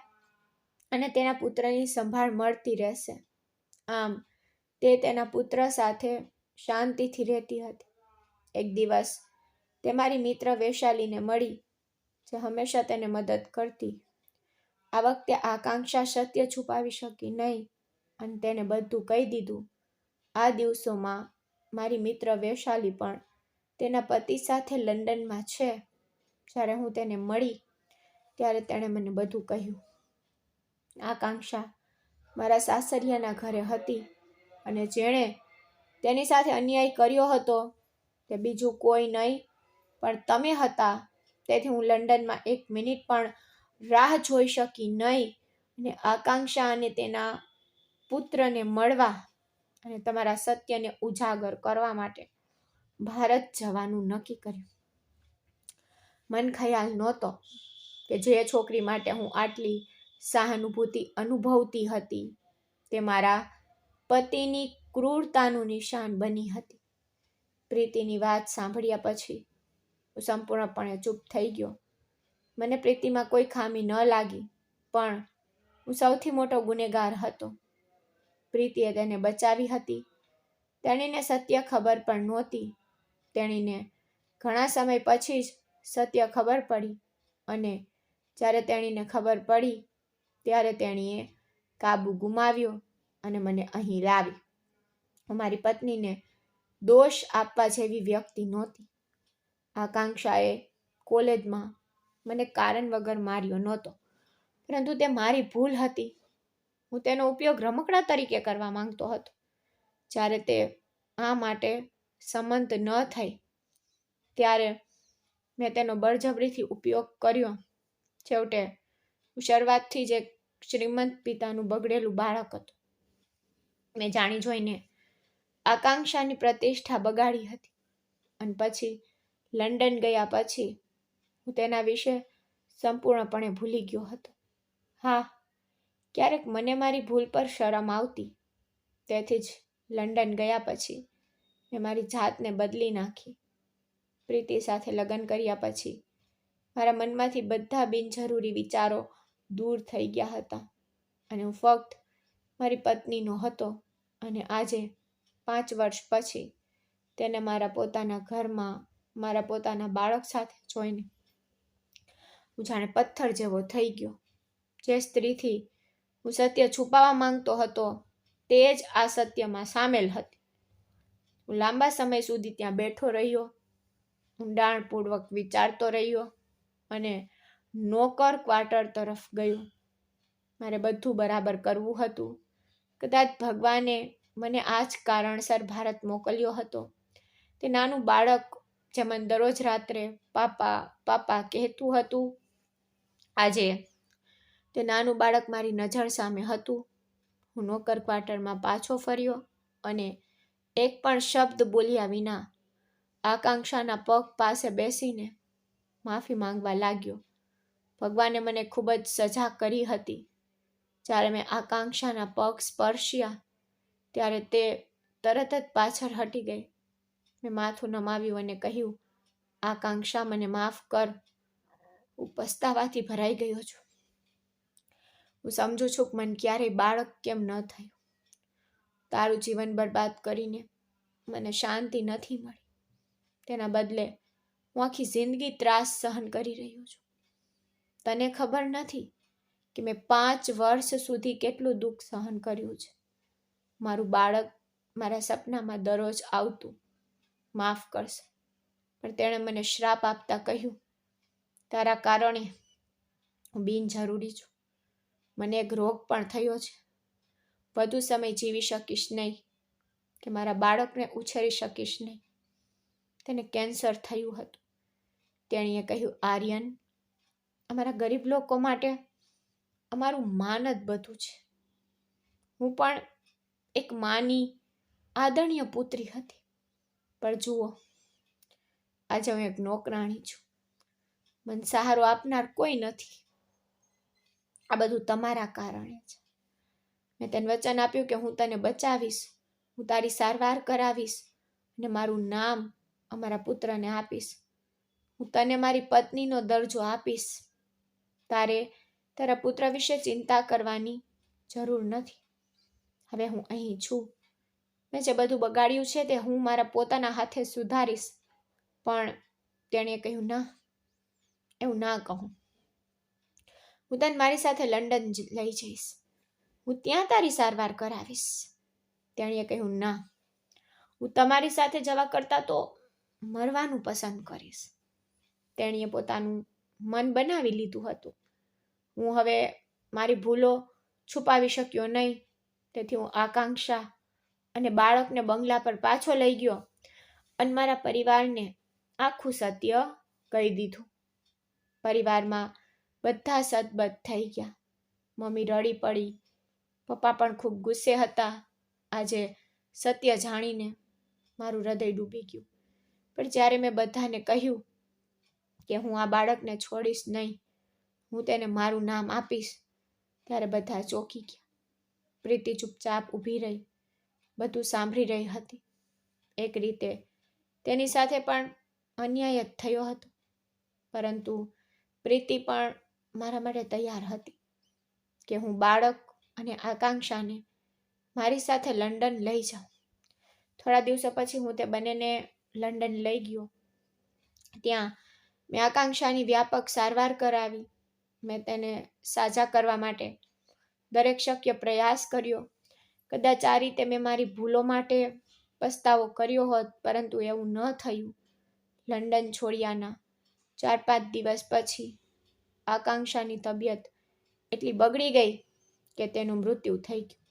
S1: અને તેના પુત્રની સંભાળ મળતી રહેશે. આમ તે તેના પુત્ર સાથે શાંતિથી રહેતી હતી. એક દિવસ તે મારી મિત્ર વૈશાલીને મળી, જે હંમેશા તેને મદદ કરતી. આ વખતે આકાંક્ષા સત્ય છુપાવી શકી નહીં અને તેને બધું કહી દીધું. આ દિવસોમાં મારી મિત્ર વૈશાલી પણ તેના પતિ સાથે લંડનમાં છે. જ્યારે હું તેને મળી ત્યારે તેણે મને બધું કહ્યું. આકાંક્ષા મારા સાસરિયાના ઘરે હતી અને જેણે તેની સાથે અન્યાય કર્યો હતો તે બીજું કોઈ નહીં પણ તમે હતા. તેથી હું લંડનમાં 1 મિનિટ પણ રાહ જોઈ શકી નહીં અને આકાંક્ષા અને તેના પુત્રને મળવા અને તમારા સત્યને ઉજાગર કરવા માટે ભારત જવાનું નક્કી કર્યું. મન ખ્યાલ નહોતો કે જે છોકરી માટે હું આટલી સહાનુભૂતિ અનુભવતી હતી તે મારા પતિની ક્રૂરતાનું નિશાન બની હતી. પ્રીતિની વાત સાંભળ્યા પછી હું સંપૂર્ણપણે ચૂપ થઈ ગયો. મને પ્રીતિમાં કોઈ ખામી ન લાગી, પણ હું સૌથી મોટો ગુનેગાર હતો. પ્રીતિએ તેને બચાવી હતી. તેણીને સત્ય ખબર પણ નહોતી. તેણીને ઘણા સમય પછી જ સત્ય ખબર પડી અને જ્યારે તેણીને ખબર પડી ત્યારે તેણીએ કાબુ ગુમાવ્યો અને મને અહીં લાવી. હું મારી પત્નીને દોષ આપવા જેવી વ્યક્તિ નહોતી. આકાંક્ષાએ કોલેજમાં મને કારણ વગર માર્યો નહોતો, પરંતુ તે મારી ભૂલ હતી. હું તેનો ઉપયોગ રમકડા તરીકે કરવા માંગતો હતો. જ્યારે તે આ માટે સંમત ન થઈ ત્યારે મેં તેનો બળજબરીથી ઉપયોગ કર્યો છેવટે હું શરૂઆતથી જ એક શ્રીમંત પિતાનું બગડેલું બાળક હતો. મેં જાણી જોઈને આકાંક્ષાની પ્રતિષ્ઠા બગાડી હતી અને પછી લંડન ગયા પછી હું તેના વિશે સંપૂર્ણપણે ભૂલી ગયો હતો. હા, ક્યારેક મને મારી ભૂલ પર શરમ આવતી. તેથી જ લંડન ગયા પછી મેં મારી જાતને બદલી નાખી. પ્રીતિ સાથે લગ્ન કર્યા પછી મારા મનમાંથી બધા બિનજરૂરી વિચારો દૂર થઈ ગયા હતા અને હું ફક્ત મારી પત્નીનો હતો. અને આજે 5 વર્ષ પછી તેને મારા પોતાના ઘરમાં મારા પોતાના બાળક સાથે જોઈને હું જાણે પથ્થર જેવો થઈ ગયો. જે સ્ત્રીથી હું સત્ય છુપાવવા માંગતો હતો તે જ આ સત્યમાં સામેલ હતી. હું લાંબા સમય સુધી ત્યાં બેઠો રહ્યો, ઊંડાણપૂર્વક વિચારતો રહ્યો અને નોકર ક્વાર્ટર તરફ ગયો. મારે બધું બરાબર કરવું હતું. કદાચ ભગવાને મને આ જ કારણસર ભારત મોકલ્યો હતો. તે નાનું બાળક જે મને દરરોજ રાત્રે પાપા પાપા કહેતું હતું, આજે તે નાનું બાળક મારી નજર સામે હતું. હું નોકર ક્વાર્ટરમાં પાછો ફર્યો અને એક પણ શબ્દ બોલ્યા વિના આકાંક્ષાના પગ પાસે બેસીને માફી માંગવા લાગ્યો. ભગવાને મને ખૂબ જ સજા કરી હતી. જ્યારે મેં આકાંક્ષાના પગ સ્પર્શ્યા ત્યારે તે તરત જ પાછળ હટી ગઈ. મેં માથું નમાવ્યું અને કહ્યું, આકાંક્ષા, મને માફ કર. હું પસ્તાવાથી ભરાઈ ગયો છું. હું સમજુ છું કે મને ક્યારેય બાળક કેમ ન થયું. તારું જીવન બરબાદ કરીને મને શાંતિ નથી મળી. તેના બદલે હું આખી જિંદગી ત્રાસ સહન કરી રહ્યો છું. તને ખબર નથી કે મેં 5 વર્ષ સુધી કેટલું દુઃખ સહન કર્યું છે. મારું બાળક મારા સપનામાં દરરોજ આવતું. માફ કરશે, પણ તેણે મને શ્રાપ આપતા કહ્યું, તારા કારણે હું બિનજરૂરી છું. મને એક રોગ પણ થયો છે. વધુ સમય જીવી શકીશ નહીં કે મારા બાળકને ઉછેરી શકીશ નહીં. તેને કેન્સર થયું હતું. તેણીએ કહ્યું, આર્યન, અમારા ગરીબ લોકો માટે અમારું માન જ બધું છે. હું પણ એક માની આદરણીય પુત્રી હતી. પણ જુઓ, આજે હું એક નોકરાણી છું. મને સહારો આપનાર કોઈ નથી. આ બધું તમારા કારણે છે. મેં તને વચન આપ્યું કે હું તને બચાવીશ, હું તારી સારવાર કરાવીશ અને મારું નામ અમારા પુત્રને આપીશ. હું તને મારી પત્નીનો દરજ્જો આપીશ. તારે તારા પુત્ર વિશે ચિંતા કરવાની જરૂર નથી. હવે હું અહીં છું. મેં જે બધું બગાડ્યું છે તે હું મારા પોતાના હાથે સુધારીશ. પણ તેણે કહ્યું, ના, એવું ના કહું. હું તને મારી સાથે લંડન લઈ જઈશ. હું ત્યાં તારી સારવાર કરાવીશ. તેણીએ કહ્યું, ના, હું તમારી સાથે જવા કરતાં તો મરવાનું પસંદ કરીશ. તેણીએ પોતાનું મન બનાવી લીધું હતું. હું હવે મારી ભૂલો છુપાવી શક્યો નહીં. તેથી હું આકાંક્ષા અને બાળકને બંગલા પર પાછો લઈ ગયો અને મારા પરિવારને આખું સત્ય કહી દીધું. પરિવારમાં બધા સદબદ થઈ ગયા. મમ્મી રડી પડી. પપ્પા પણ ખૂબ ગુસ્સે હતા. આજે સત્ય જાણીને મારું હૃદય ડૂબી ગયું. પણ જ્યારે મેં બધાને કહ્યું કે હું આ બાળકને છોડીશ નહીં, હું તેને મારું નામ આપીશ, ત્યારે બધા ચોંકી ગયા. પ્રીતિ ચૂપચાપ ઊભી રહી, બધું સાંભળી રહી હતી. એક રીતે તેની સાથે પણ અન્યાય જ થયો હતો. પરંતુ પ્રીતિ પણ મારા માટે તૈયાર હતી કે હું બાળક અને આકાંક્ષાને મારી સાથે લંડન લઈ જાઉં. થોડા દિવસો પછી હું તે બંનેને લંડન લઈ ગયો. ત્યાં મેં આકાંક્ષાની વ્યાપક સારવાર કરાવી. મેં તેને સાજા કરવા માટે દરેક શક્ય પ્રયાસ કર્યો. કદાચ આ રીતે મેં મારી ભૂલો માટે પસ્તાવો કર્યો હોત, પરંતુ એવું ન થયું. લંડન છોડ્યાના 4-5 દિવસ પછી આકાંક્ષાની તબિયત એટલી બગડી ગઈ કે તેનું મૃત્યુ થઈ ગયું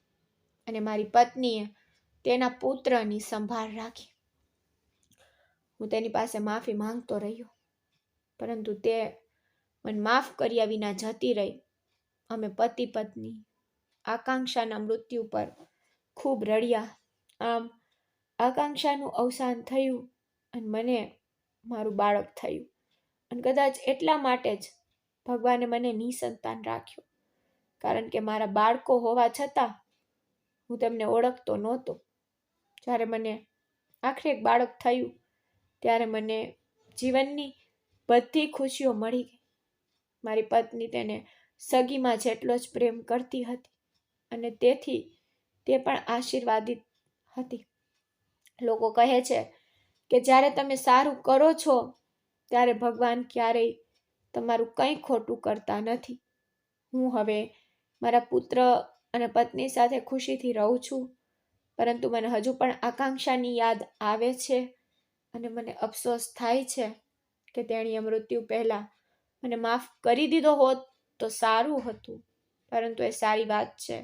S1: અને મારી પત્નીએ તેના પુત્રની સંભાળ રાખી. હું તેની પાસે માફી માંગતો રહ્યો, પરંતુ તે મને માફ કર્યા વિના જતી રહી. અમે પતિ પત્ની આકાંક્ષાના મૃત્યુ પર ખૂબ રડ્યા. આમ આકાંક્ષાનું અવસાન થયું અને મને મારું બાળક થયું. અને કદાચ એટલા માટે જ ભગવાને મને નિસંતાન રાખ્યો, કારણ કે મારા બાળકો હોવા છતાં હું તેમને ઓળખતો નહોતો. જ્યારે મને આખરે એક બાળક થયું ત્યારે મને જીવનની બધી ખુશીઓ મળી ગઈ. મારી પત્ની તેને સગીમાં જેટલો જ પ્રેમ કરતી હતી અને તેથી તે પણ આશીર્વાદિત હતી. લોકો કહે છે કે જ્યારે તમે સારું કરો છો ત્યારે ભગવાન ક્યારેય તમારું કંઈ ખોટું કરતા નથી. હું હવે મારા પુત્ર અને પત્ની સાથે ખુશીથી રહું છું, પરંતુ મને હજુ પણ આકાંક્ષાની યાદ આવે છે અને મને અફસોસ થાય છે કે તેણીએ મૃત્યુ પહેલાં મને માફ કરી દીધો હોત તો સારું હતું. પરંતુ એ સારી વાત છે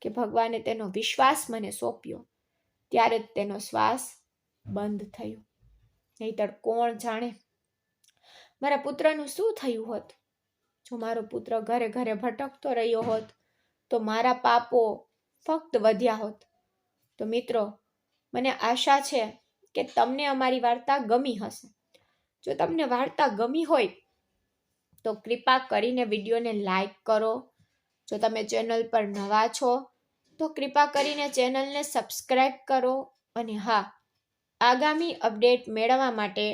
S1: કે ભગવાને તેનો વિશ્વાસ મને સોંપ્યો ત્યારે જ તેનો શ્વાસ બંધ થયો. નહીતર કોણ જાણે મારા પુત્રનું શું થયું હોત. જો મારો પુત્ર ઘરે ઘરે ભટકતો રહ્યો હોત તો મારા પાપો ફક્ત વધ્યા હોત. તો મિત્રો, મને આશા છે કે તમને અમારી વાર્તા ગમી હશે. જો તમને વાર્તા ગમી હોય તો કૃપા કરીને વિડીયોને લાઈક કરો. જો તમે ચેનલ પર નવા છો તો કૃપા કરીને ચેનલને સબસ્ક્રાઈબ કરો. અને હા, આગામી અપડેટ મેળવવા માટે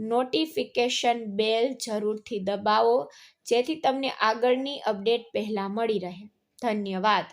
S1: નોટિફિકેશન બેલ જરૂરથી દબાવો, જેથી તમને આગળની અપડેટ પહેલાં મળી રહે. ધન્યવાદ.